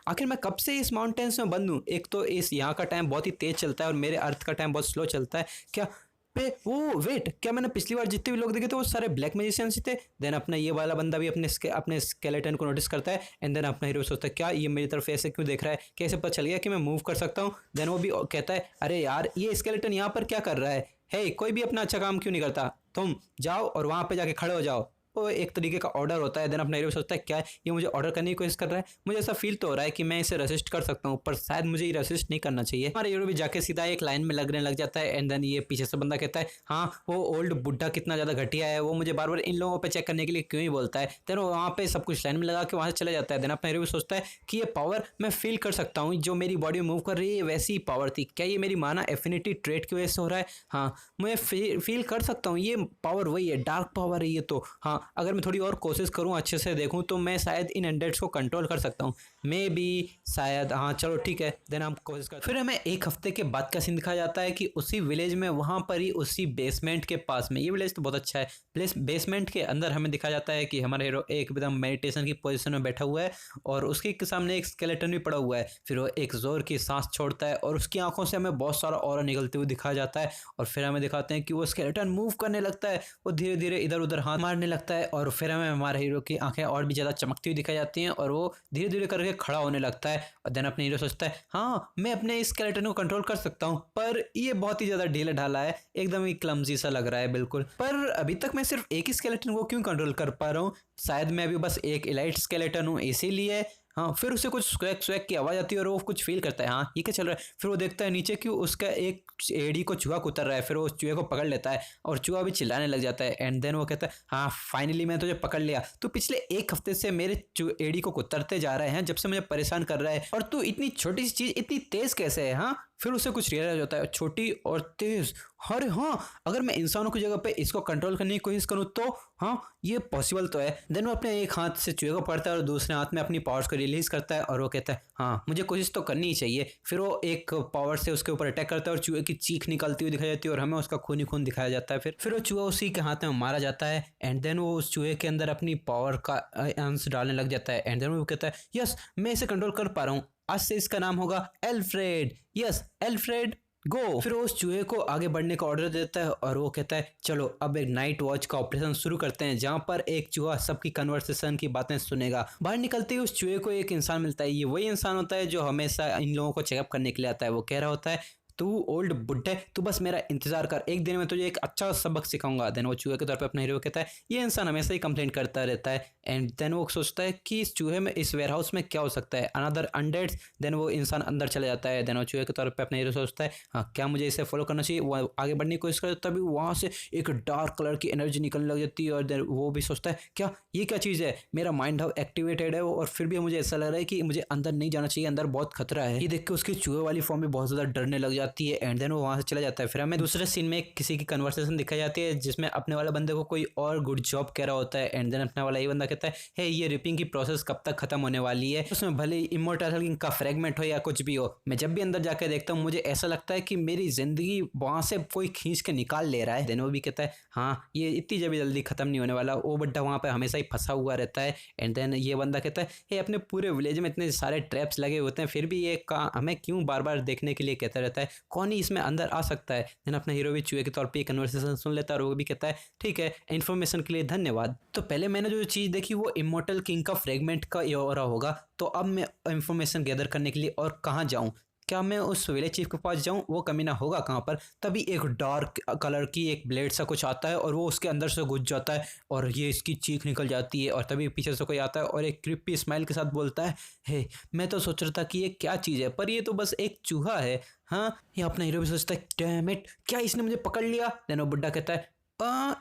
आखिर मैं कब से इस माउंटेन्स में बंद हूँ। एक तो इस यहाँ का टाइम बहुत ही तेज चलता है और मेरे अर्थ का टाइम बहुत स्लो चलता है। क्या वेट क्या मैंने पिछली बार जितने भी लोग देखे थे वो सारे ब्लैक मैजिशियंस ही थे। देन अपना ये वाला बंदा भी अपने स्केलेटन को नोटिस करता है एंड देन अपना हीरो सोचता है क्या ये मेरी तरफ ऐसे क्यों देख रहा है, कैसे पता चल गया कि मैं मूव कर सकता हूँ। देन वो भी कहता है अरे यार ये स्केलेटन यहाँ पर क्या कर रहा है, हे कोई भी अपना अच्छा काम क्यों नहीं करता, तुम जाओ और वहां पे जाके खड़े हो जाओ। वो एक तरीके का ऑर्डर होता है। देन अपना हीरो सोचता है क्या ये मुझे ऑर्डर करने की कोशिश कर रहा है, मुझे ऐसा फील तो हो रहा है कि मैं इसे रेसिस्ट कर सकता हूँ, पर शायद मुझे ये रेसिस्ट नहीं करना चाहिए। हमारा हीरो भी जाके सीधा एक लाइन में लगने लग जाता है। एंड देन ये पीछे से बंदा कहता है हाँ वो ओल्ड बुढ़ा कितना ज्यादा घटिया है, वो मुझे बार बार इन लोगों पे चेक करने के लिए क्यों ही बोलता है। देन वो वहाँ पे सब कुछ लाइन में लगा के वहां से चला जाता है। देन अपना हीरो भी सोचता है कि ये पावर मैं फील कर सकता हूँ, जो मेरी बॉडी में मूव कर रही है वैसी ही पावर थी, क्या ये मेरी माना एफिनिटी ट्रेट की वजह से हो रहा है? हाँ मैं फील कर सकता हूँ ये पावर वही है, डार्क पावर है ये तो। हाँ अगर मैं थोड़ी और कोशिश करूँ अच्छे से देखूँ तो मैं शायद इन अनडेड्स को कंट्रोल कर सकता हूँ, मे बी शायद। हाँ चलो ठीक है, देन हम कोशिश करते। फिर हमें एक हफ्ते के बाद का सीन दिखाया जाता है कि उसी विलेज में वहां पर ही उसी बेसमेंट के पास में, ये विलेज तो बहुत अच्छा है, प्लेस बेसमेंट के अंदर हमें दिखाया जाता है कि हमारा हीरो एकदम मेडिटेशन की पोजीशन में बैठा हुआ है और उसके सामने एक स्केलेटन भी पड़ा हुआ है। फिर वो एक जोर की सांस छोड़ता है और उसकी आंखों से हमें बहुत सारा ऑरा निकलते हुए दिखाया जाता है। और फिर हमें दिखाते हैं कि वो स्केलेटन मूव करने लगता है, वो धीरे धीरे इधर उधर हाथ मारने लगता है और फिर हमें हमारे हीरो की आंखें और भी ज्यादा चमकती हुई दिखाई जाती हैं और वो धीरे धीरे करके खड़ा होने लगता है। और देन अपने हीरो सोचता है हाँ मैं अपने इस स्केलेटन को कंट्रोल कर सकता हूँ, पर ये बहुत ही ज्यादा ढीला ढाला है, एकदम ही क्लमजी सा लग रहा है बिल्कुल। पर अभी तक मैं सिर्फ एक ही स्केलेटन को क्यों कंट्रोल कर पा रहा हूँ? शायद मैं अभी बस एक इलाइट स्केलेटन हूँ इसीलिए। हाँ फिर उसे कुछ स्वैग स्वैग की आवाज आती है और वो कुछ फील करता है हाँ ये क्या चल रहा है। फिर वो देखता है नीचे कि उसका एक एड़ी को चूहा कुतर रहा है। फिर वो उस चूहे को पकड़ लेता है और चूहा भी चिल्लाने लग जाता है। एंड देन वो कहता है हाँ फाइनली मैं तुझे पकड़ लिया, तू पिछले एक हफ्ते से मेरे एड़ी को कुतरते जा रहे हैं, जब से मुझे परेशान कर रहा है, और तू इतनी छोटी सी चीज इतनी तेज कैसे है? हाँ फिर उसे कुछ रियलाइज होता है छोटी और तेज, अरे हाँ अगर मैं इंसानों की जगह पे इसको कंट्रोल करने की कोशिश करूँ तो हाँ ये पॉसिबल तो है। देन वो अपने एक हाथ से चूहे को पकड़ता है और दूसरे हाथ में अपनी पावर्स को रिलीज करता है और वो कहता है हाँ मुझे कोशिश तो करनी ही चाहिए। फिर वो एक पावर से उसके ऊपर अटैक करता है और चूहे की चीख निकलती हुई दिखाई जाती है और हमें उसका खून ही खून दिखाया जाता है। फिर वो चूहा उसी के हाथ में मारा जाता है। एंड देन वो उस चूहे के अंदर अपनी पावर का अंश डालने लग जाता है। एंड देन वो कहता है यस मैं इसे कंट्रोल कर पा रहा हूँ, आज से इसका नाम होगा एल्फ्रेड, यस एल्फ्रेड गो। फिर वो उस चूहे को आगे बढ़ने का ऑर्डर देता है और वो कहता है चलो अब एक नाइट वॉच का ऑपरेशन शुरू करते हैं, जहां पर एक चूहा सबकी कन्वर्सेशन की बातें सुनेगा। बाहर निकलते ही उस चूहे को एक इंसान मिलता है, ये वही इंसान होता है जो हमेशा इन लोगों को चेकअप करने के लिए आता है। वो कह रहा होता है तू ओल्ड बुड्ढे तू बस मेरा इंतजार कर, एक दिन में तुझे एक अच्छा सबक सिखाऊंगा। देन वो चूहे के तौर पे अपने हीरो कहता है ये इंसान हमेशा ही कंप्लेंट करता रहता है। एंड देन वो सोचता है कि इस चूहे में इस वेयर हाउस में क्या हो सकता है, अनदर अनडेड्स। देन वो इंसान अंदर चला जाता है। देन वो चूहे के तौर पे अपने हीरो सोचता है हाँ क्या मुझे इसे फॉलो करना चाहिए। वो आगे बढ़ने की कोशिश करता है, तभी वहां से एक डार्क कलर की एनर्जी निकलने लग जाती है और देन वो भी सोचता है क्या ये क्या चीज़ है, मेरा माइंड हाउ एक्टिवेटेड है और फिर भी मुझे ऐसा लग रहा है कि मुझे अंदर नहीं जाना चाहिए, अंदर बहुत खतरा है। ये देख के उसकी चूहे वाली फॉर्म भी बहुत ज्यादा डरने लग जाती है। एंड देन वो वहां से चला जाता है। फिर हमें दूसरे सीन में किसी की कन्वर्सेशन दिखाई जाती है जिसमें अपने वाला बंदे को कोई और गुड जॉब कह रहा होता है। एंड देन अपने वाला ये बंदा कहता है हे ये रिपिंग की प्रोसेस कब तक खत्म होने वाली है, उसमें भले इमोर्टल का फ्रेगमेंट हो या कुछ भी हो, मैं जब भी अंदर जाकर देखता हूँ मुझे ऐसा लगता है कि मेरी जिंदगी वहां से कोई खींच के निकाल ले रहा है। देन वो भी कहता है हाँ ये इतनी जल्दी खत्म नहीं होने वाला, वो बड्ढा वहां पे हमेशा ही फंसा हुआ रहता है। एंड देन ये बंदा कहता है हे अपने पूरे विलेज में इतने सारे ट्रैप्स लगे होते हैं फिर भी ये हमें क्यों बार बार देखने के लिए कहता रहता है, कौन ही इसमें अंदर आ सकता है। देन अपना हीरो भी चूहे के तौर पे कन्वर्सेशन सुन लेता है और वो भी कहता है ठीक है इन्फॉर्मेशन के लिए धन्यवाद। तो पहले मैंने जो चीज़ देखी वो इमोर्टल किंग का फ्रेगमेंट का ऑरा होगा, तो अब मैं इन्फॉर्मेशन गैदर करने के लिए और कहाँ जाऊँ, क्या मैं उस विलेज चीफ के पास जाऊं, वो कमीना होगा कहाँ पर। तभी एक डार्क कलर की एक ब्लेड सा कुछ आता है और वो उसके अंदर से घुस जाता है और ये इसकी चीख निकल जाती है। और तभी पीछे से कोई आता है और एक क्रिपी स्माइल के साथ बोलता है हे मैं तो सोच रहा था कि ये क्या चीज़ है पर ये तो बस एक चूहा है। हाँ ये अपना हीरो भी सोचता है डैम इट क्या इसने मुझे पकड़ लिया। देन वो बुड्ढा कहता है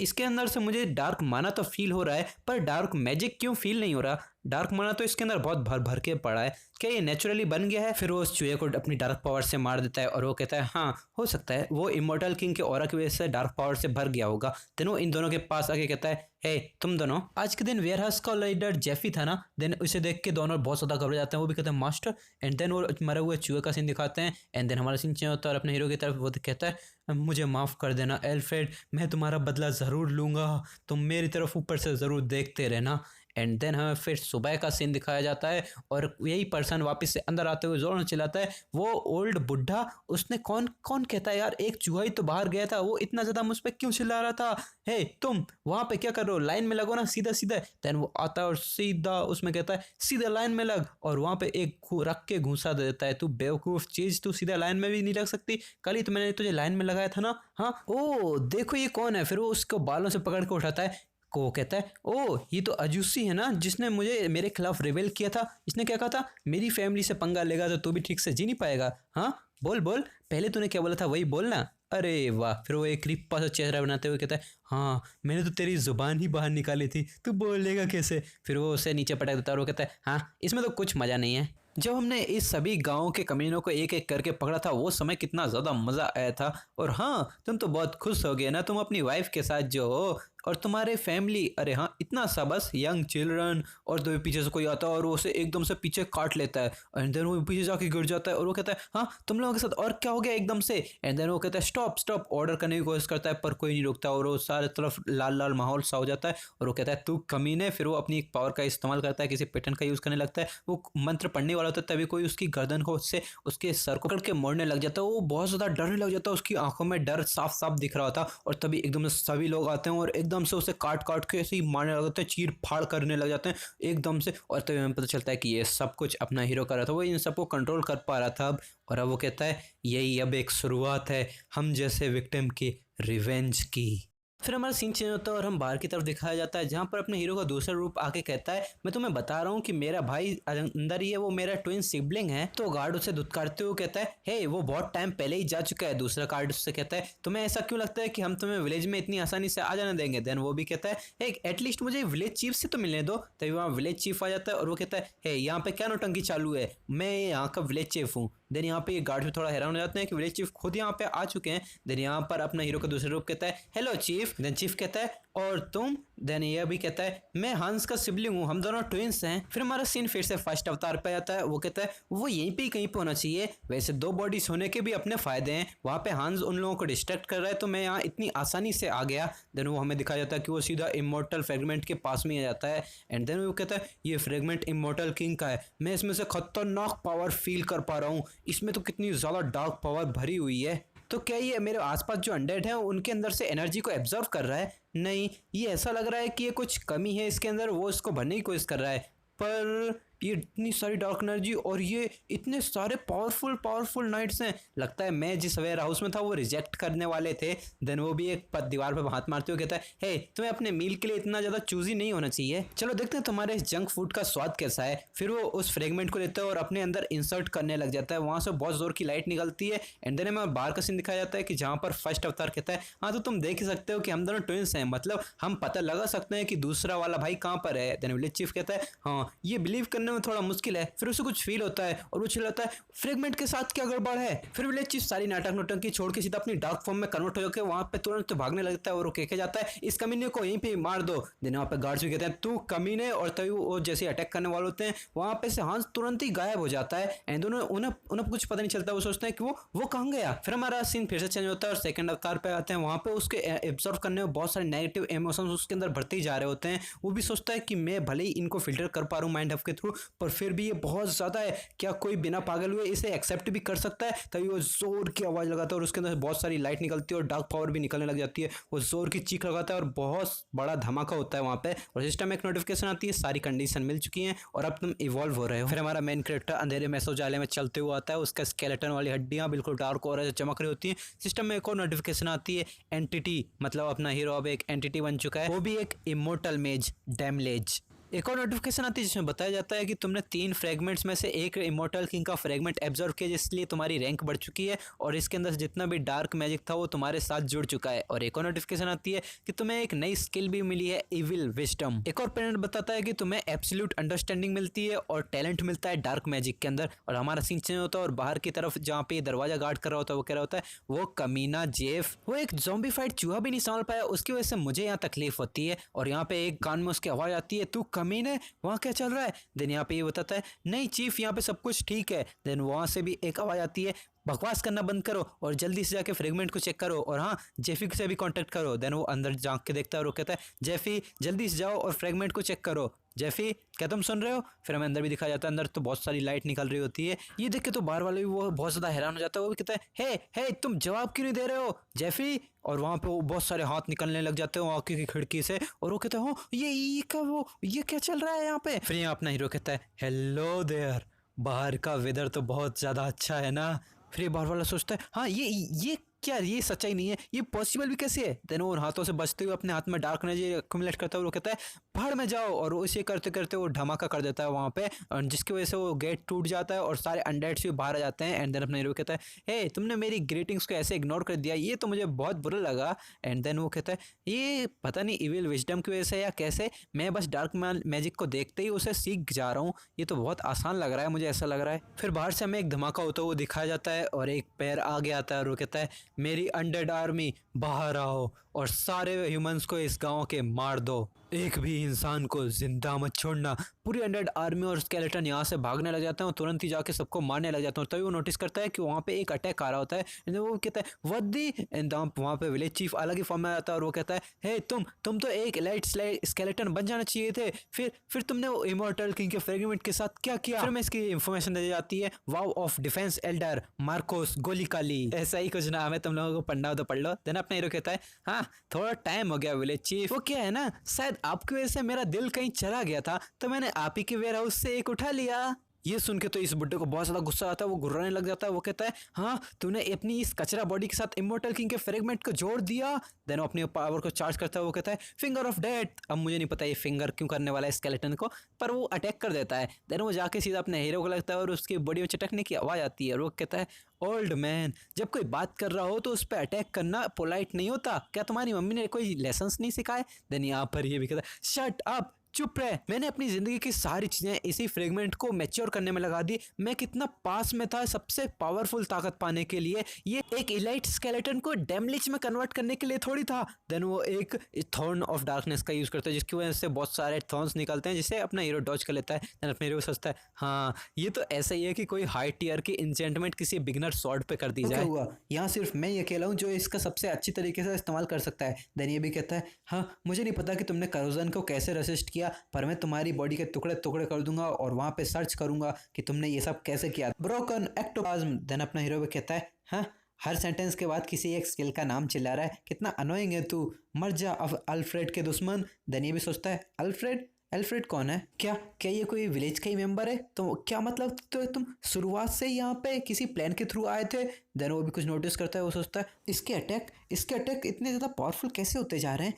इसके अंदर से मुझे डार्क माना तो फील हो रहा है पर डार्क मैजिक क्यों फील नहीं हो रहा, डार्क माना तो इसके अंदर बहुत भर भर के पड़ा है, क्या ये नेचुरली बन गया है। फिर वो उस चूहे को अपनी डार्क पावर से मार देता है और वो कहता है हाँ हो सकता है वो इमोर्टल किंग के ऑरा की वजह से डार्क पावर से भर गया होगा। देन वो इन दोनों के पास आके कहता है हे तुम दोनों, आज के दिन वेयरहाउस का लीडर जेफी था ना। देन उसे देख के दोनों बहुत ज्यादा घबरा जाते हैं, वो भी कहते हैं मास्टर। एंड देन वो मरे हुए चूहे का सीन दिखाते हैं। एंड देन हमारा सीन चेंज होता है और अपने हीरो की तरफ वो कहता है मुझे माफ कर देना एल्फ्रेड, मैं तुम्हारा बदला जरूर लूंगा, तुम मेरी तरफ ऊपर से जरूर देखते रहना। एंड देन हमें फिर सुबह का सीन दिखाया जाता है और यही पर्सन वापस से अंदर आते हुए जोर में चिल्लाता है वो ओल्ड बुढ़ा, उसने कौन कौन कहता है यार एक चूहा ही तो बाहर गया था, वो इतना ज्यादा मुझ पर क्यों चिल्ला रहा था, हे तुम वहां पे क्या कर रहे हो, लाइन में लगो ना सीधा सीधा। देन वो आता है और सीधा उसमें कहता है सीधा लाइन में लग, और वहां पे एक रख के घूसा दे देता है, तू बेवकूफ चीज, तू सीधा लाइन में भी नहीं लग सकती, कल ही तो मैंने तुझे लाइन में लगाया था ना। हाँ ओ देखो ये कौन है। फिर वो उसको बालों से पकड़ के उठाता है, को वो कहता है, ओ ये तो अजूसी है ना, जिसने मुझे मेरे खिलाफ रिवेल किया था। इसने क्या कहा था, मेरी फैमिली से पंगा लेगा तो तू भी ठीक से जी नहीं पाएगा। हाँ बोल बोल, पहले तूने क्या बोला था वही बोलना। अरे वाह। फिर वो एक क्रिप्पा सा चेहरा बनाते हुए कहता है, हाँ मैंने तो तेरी जुबान ही बाहर निकाली थी, तू बोलेगा कैसे। फिर वो उसे नीचे पटक देता है और वो कहता है, हाँ इसमें तो कुछ मजा नहीं है। जब हमने इस सभी गांव के कमीनों को एक एक करके पकड़ा था वो समय कितना ज़्यादा मज़ा आया था। और हाँ तुम तो बहुत खुश हो गए ना, तुम अपनी वाइफ के साथ जो हो और तुम्हारे फैमिली, अरे हाँ इतना सा बस यंग चिल्ड्रन, और तो पीछे से कोई आता है और वो उसे एकदम से पीछे काट लेता है एंड देन वो पीछे जाके गिर जाता है और वो कहता है, हाँ तुम लोगों के साथ और क्या हो गया एकदम से। एंड देन वो कहता है स्टॉप स्टॉप, ऑर्डर करने की कोशिश करता है पर कोई नहीं रुकता और वो सारे तरफ लाल लाल माहौल सा हो जाता है और वो कहता है तू कमीने। फिर वो अपनी पावर का इस्तेमाल करता है, किसी पैटर्न का यूज़ करने लगता है। वो मंत्र पढ़ने वाला होता है तभी कोई उसकी गर्दन को उससे उसके सर को पकड़ के मोड़ने लग जाता है। वो बहुत ज़्यादा डरने लग जाता है, उसकी आंखों में डर साफ साफ दिख रहा था। और तभी एकदम से सभी लोग आते हैं और एकदम से उसे काट काट के ऐसे ही मारने लग जाते हैं, चीर फाड़ करने लग जाते हैं एकदम से। और तभी हमें पता चलता है कि ये सब कुछ अपना हीरो कर रहा था, वो इन सबको कंट्रोल कर पा रहा था अब। और अब वो कहता है यही अब एक शुरुआत है हम जैसे विक्टिम की रिवेंज की। फिर हमारा सीन चेंज होता है और हम बाहर की तरफ दिखाया जाता है जहाँ पर अपने हीरो का दूसरा रूप आके कहता है, मैं तुम्हें बता रहा हूँ कि मेरा भाई अंदर ही है, वो मेरा ट्विन सिबलिंग है। तो गार्ड उसे धुतकारते हुए कहता है, हे वो बहुत टाइम पहले ही जा चुका है। दूसरा गार्ड उससे कहता है, तुम्हें ऐसा क्यों लगता है कि हम तुम्हें विलेज में इतनी आसानी से आ जाने देंगे। देन वो भी कहता है, हे एटलीस्ट मुझे विलेज चीफ से तो मिलने दो। तभी वहाँ विलेज चीफ आ जाता है और वो कहता है, हे यहाँ पे क्या नौटंकी चालू है, मैं यहाँ का विलेज चीफ हूँ। देन यहाँ पे ये गार्ड भी थोड़ा हैरान हो जाते हैं कि विलेज चीफ खुद यहाँ पे आ चुके हैं। देन यहाँ पर अपना हीरो का दूसरा रूप कहता है, हेलो चीफ। देन चीफ कहता है, और तुम। देन ये भी कहता है, मैं हंस का सिबलिंग हूँ, हम दोनों ट्विंस हैं। फिर हमारा सीन फिर से फर्स्ट अवतार पे आता है। वो कहता है वो यहीं पे कहीं पे होना चाहिए, वैसे दो बॉडीज होने के भी अपने फायदे हैं। वहाँ पे हंस उन लोगों को डिस्ट्रैक्ट कर रहा है तो मैं यहाँ इतनी आसानी से आ गया। देन वो हमें दिखाया जाता है कि वो सीधा इमोर्टल फ्रेगमेंट के पास में आ जाता है। एंड देन वो कहता है, ये फ्रेगमेंट इमोर्टल किंग का है, मैं इसमें से खतरनाक पावर फील कर पा रहा हूँ, इसमें तो कितनी ज़्यादा डार्क पावर भरी हुई है। तो क्या ये मेरे आसपास जो अनडेड है उनके अंदर से एनर्जी को एब्जॉर्व कर रहा है? नहीं, ये ऐसा लग रहा है कि ये कुछ कमी है इसके अंदर, वो इसको भरने की कोशिश कर रहा है। पर ये इतनी सारी डार्क एनर्जी और ये इतने सारे पावरफुल पावरफुल नाइट्स हैं, लगता है मैं जिस वेयर हाउस में था वो रिजेक्ट करने वाले थे। देन वो भी एक दीवार पर हाथ मारते हुए कहता है, हे तुम्हें अपने मील के लिए इतना ज़्यादा चूजी नहीं होना चाहिए, चलो देखते हैं तुम्हारे इस जंक फूड का स्वाद कैसा है। फिर वो उस फ्रेगमेंट को लेता है और अपने अंदर इंसर्ट करने लग जाता है। वहाँ से बहुत जोर की लाइट निकलती है एंड देन हमें बाहर का सीन दिखाया जाता है कि जहाँ पर फर्स्ट अवतार कहता है, हाँ तो तुम देख ही सकते हो कि हम दोनों ट्विंस हैं, मतलब हम पता लगा सकते हैं कि दूसरा वाला भाई कहाँ पर है। देन विलेज चीफ कहता है, हाँ ये बिलीव करने में थोड़ा मुश्किल है। फिर उसे कुछ फील होता है और वो चिल्लाता है, फ्रेगमेंट के साथ क्या गड़बड़ है। फिर विलेज चीफ सारी नाटक नोटंकी छोड़ के सीधा अपनी डार्क फॉर्म में कन्वर्ट हो जाकर वहां पे तुरंत तो भागने लगता है और वो कह जाता है, इस कमीने को यहीं पे मार दो। देन वहां पे गार्ड्स भी कहते हैं, तू कमीने। और तभी वो जैसे अटैक करने वाले होते हैं वहां पे से हंस तुरंत ही गायब हो जाता है एंड उन्हें कुछ पता नहीं चलता। वो सोचते हैं कि वो कहाँ गया। फिर हमारा सीन फिर से चेंज होता है और सेकंड अवतार पे आते हैं। वहां पे उसके एब्जॉर्व करने में बहुत सारे नेगेटिव इमोशंस उसके अंदर बढ़ते ही जा रहे होते हैं। वो भी सोचता है कि मैं भले ही इनको फिल्टर कर पा रहा हूँ माइंड हब के थ्रू, पर फिर भी ये बहुत ज्यादा है, क्या कोई बिना पागल हुए इसे एक्सेप्ट भी कर सकता है। तभी वो जोर की आवाज लगाता है और उसके अंदर बहुत सारी लाइट निकलती है और डार्क पावर भी निकलने लग जाती है। वो जोर की चीख लगाता है और बहुत बड़ा धमाका होता है वहां पे और सिस्टम में एक नोटिफिकेशन आती है, सारी कंडीशन मिल चुकी हैं और अब तुम इवॉल्व हो रहे हो। फिर हमारा मेन कैरेक्टर अंधेरे में शौचालय में चलते हुए आता है, उसका स्केलेटन वाली हड्डियां बिल्कुल डार्क और चमक रही होती हैं। सिस्टम में एक और नोटिफिकेशन आती है, एंटिटी, मतलब अपना हीरो अब एक एंटिटी बन चुका है, वो भी एक इमोर्टल मेज डैमलेज। एक और नोटिफिकेशन आती है जिसमें बताया जाता है कि तुमने 3 फ्रेगमेंट्स में से एक इमोर्टल किंग का फ्रेगमेंट एब्जॉर्व किया, इसलिए तुम्हारी रैंक बढ़ चुकी है और इसके अंदर जितना भी डार्क मैजिक था वो तुम्हारे साथ जुड़ चुका है। और एक और नोटिफिकेशन आती है कि तुम्हें एक नई स्किल भी मिली है, इविल विजडम। एक और पेरेंट बताता है कि तुम्हें एब्सोल्यूट अंडरस्टैंडिंग मिलती है और टैलेंट मिलता है डार्क मैजिक के अंदर। और हमारा सीन चेंज होता है और बाहर की तरफ जहाँ पे दरवाजा गार्ड कर रहा होता है वो कह रहा होता है, वो कमीना जेफ, वो एक ज़ॉम्बीफाइड चूहा भी नहीं संभाल पाया, उसकी वजह से मुझे यहाँ तकलीफ होती है। और यहाँ पे एक कान में उसकी आवाज आती है, तू कमीने वहाँ क्या चल रहा है। देन यहाँ पे ये बताता है, नहीं चीफ यहाँ पे सब कुछ ठीक है। देन वहाँ से भी एक आवाज आती है, बकवास करना बंद करो और जल्दी से जाके फ्रेगमेंट को चेक करो और हाँ जेफी से भी कांटेक्ट करो। देन वो अंदर झांक के देखता है और वो कहता है, जेफी जल्दी से जाओ और फ्रेगमेंट को चेक करो। जेफी क्या तुम सुन रहे हो। फिर हमें अंदर भी दिखाया जाता है, अंदर तो बहुत सारी लाइट निकल रही होती है। ये देख के तो बाहर वाले भी वो बहुत ज्यादा हैरान हो जाता है। वो भी कहता है, हे तुम जवाब क्यों नहीं दे रहे हो जेफी। और वहाँ पे वो बहुत सारे हाथ निकलने लग जाते हैं आंखों की खिड़की से और वो कहता है, हो ये क्या चल रहा है यहाँ पे। फिर यहाँ अपना हीरो कहता है, हेलो देयर, बाहर का वेदर तो बहुत ज्यादा अच्छा है ना। फिर बाहर वाला सोचता है, हाँ ये कि यार ये सच्चाई नहीं है, ये पॉसिबल भी कैसे है। देन वो उन हाथों से बचते हुए अपने हाथ में डार्क एनर्जी एक्यूमुलेट करता है और वो कहता है भाड़ में जाओ, और उसे करते करते वो धमाका कर देता है वहाँ पे, और जिसकी वजह से वो गेट टूट जाता है और सारे अनडेड्स भी बाहर आ जाते हैं। एंड देन अपने हीरो कहता है हे तुमने मेरी ग्रीटिंग्स को ऐसे इग्नोर कर दिया, ये तो मुझे बहुत बुरा लगा। एंड देन वो कहता है ये पता नहीं इविल विजडम की वजह से या कैसे, मैं बस डार्क मैजिक को देखते ही उसे सीख जा रहा हूँ, ये तो बहुत आसान लग रहा है, मुझे ऐसा लग रहा है। फिर बाहर से हमें एक धमाका होता हुआ दिखाया जाता है और एक पैर आगे आता है और वो कहता है मेरी अनडेड आर्मी बाहर आओ और सारे ह्यूमंस को इस गांव के मार दो, एक भी इंसान को जिंदा मत छोड़ना। पूरी अनडेड आर्मी और स्केलेटन यहाँ से भागने लग जाते हैं और तुरंत ही जाके सबको मारने लग जाते हैं। तभी वो नोटिस करता है कि वहाँ पे एक अटैक आ रहा होता है। एंड वो कहता है वद्दी, एंड वहाँ पे विलेज चीफ अलग ही फॉर्म में आता है और वो कहता है हे तुम तो एक लाइट स्केलेटन बन जाना चाहिए थे, फिर तुमने वो इमॉर्टल किंग के फ्रेगमेंट के साथ क्या किया। फिर मैं इसकी इंफॉर्मेशन दे जाती है वाव ऑफ डिफेंस एल्डर मार्कोस गोलिकाली, ऐसा ही कुछ नाम है, तुम लोगों को पढ़ना हो तो पढ़ लो। देन अपना हीरो कहता है हाँ थोड़ा टाइम हो गया विलेज चीफ, वो क्या है ना शायद आपकी वजह से मेरा दिल कहीं चला गया था तो मैंने आप ही के वेयर हाउस से एक उठा लिया। ये सुन के तो इस बुड्ढे को बहुत ज्यादा गुस्सा आता है, वो गुर्राने लग जाता है। वो कहता है हाँ तूने अपनी इस कचरा बॉडी के साथ इमोर्टल किंग के फ्रेगमेंट को जोड़ दिया। देन वो अपने पावर को चार्ज करता है। वो कहता है फिंगर ऑफ डेथ। अब मुझे नहीं पता ये फिंगर क्यों करने वाला है स्केलेटन को, पर वो अटैक कर देता है। देन वो जाके सीधा अपने हीरो को लगता है और उसकी बॉडी में चटकने की आवाज आती है और वो कहता है ओल्ड मैन जब कोई बात कर रहा हो तो उस पर अटैक करना पोलाइट नहीं होता, क्या तुम्हारी मम्मी ने कोई लेसन्स नहीं सिखाए। देन यहाँ पर ये भी कहता है शट अप, चुप रहे, मैंने अपनी जिंदगी की सारी चीजें इसी फ्रेगमेंट को मैच्योर करने में लगा दी, मैं कितना पास में था सबसे पावरफुल ताकत पाने के लिए, ये एक इलाइट स्केलेटन को डेमलिच में कन्वर्ट करने के लिए थोड़ी था। देन वो एक थॉर्न ऑफ डार्कनेस का यूज करता है जिसकी वजह से बहुत सारे थॉर्न्स निकलते हैं जिसे अपना हीरो डॉज कर लेता है। देन अपना हीरो सोचता है हाँ ये तो ऐसा ही है कि कोई हाई टीयर की इंचेंटमेंट किसी बिगनर स्वॉर्ड पे कर दी जाए। हुआ यहाँ सिर्फ मैं ये अकेला हूँ जो इसका सबसे अच्छी तरीके से इस्तेमाल कर सकता है। देन ये भी कहता है हाँ मुझे नहीं पता कि तुमने करोजन को कैसे रेसिस्ट किया, पर मैं तुम्हारी बॉडी के टुकड़े टुकड़े कर दूंगा और वहां पे सर्च करूंगा कि तुमने ये सब कैसे किया। Broken ectoplasm. देन अपना हीरो भी कहता है हाँ हर सेंटेंस के बाद किसी एक स्किल का नाम चिल्ला रहा है, कितना अनोइंग है तू, मर जा अल्फ्रेड के दुश्मन। देन ये भी सोचता है अल्फ्रेड, अल्फ्रेड कौन है, क्या क्या ये कोई विलेज का ही मेंबर है, तो क्या मतलब तो तुम शुरुआत से यहाँ पे किसी प्लान के थ्रू आए थे। देन वो भी कुछ नोटिस करता है, वो सोचता है इसके अटैक इतने ज़्यादा पावरफुल कैसे होते जा रहे हैं,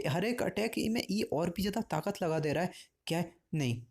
हर एक अटैक में ये और भी ज़्यादा ताकत लगा दे रहा है, क्या नहीं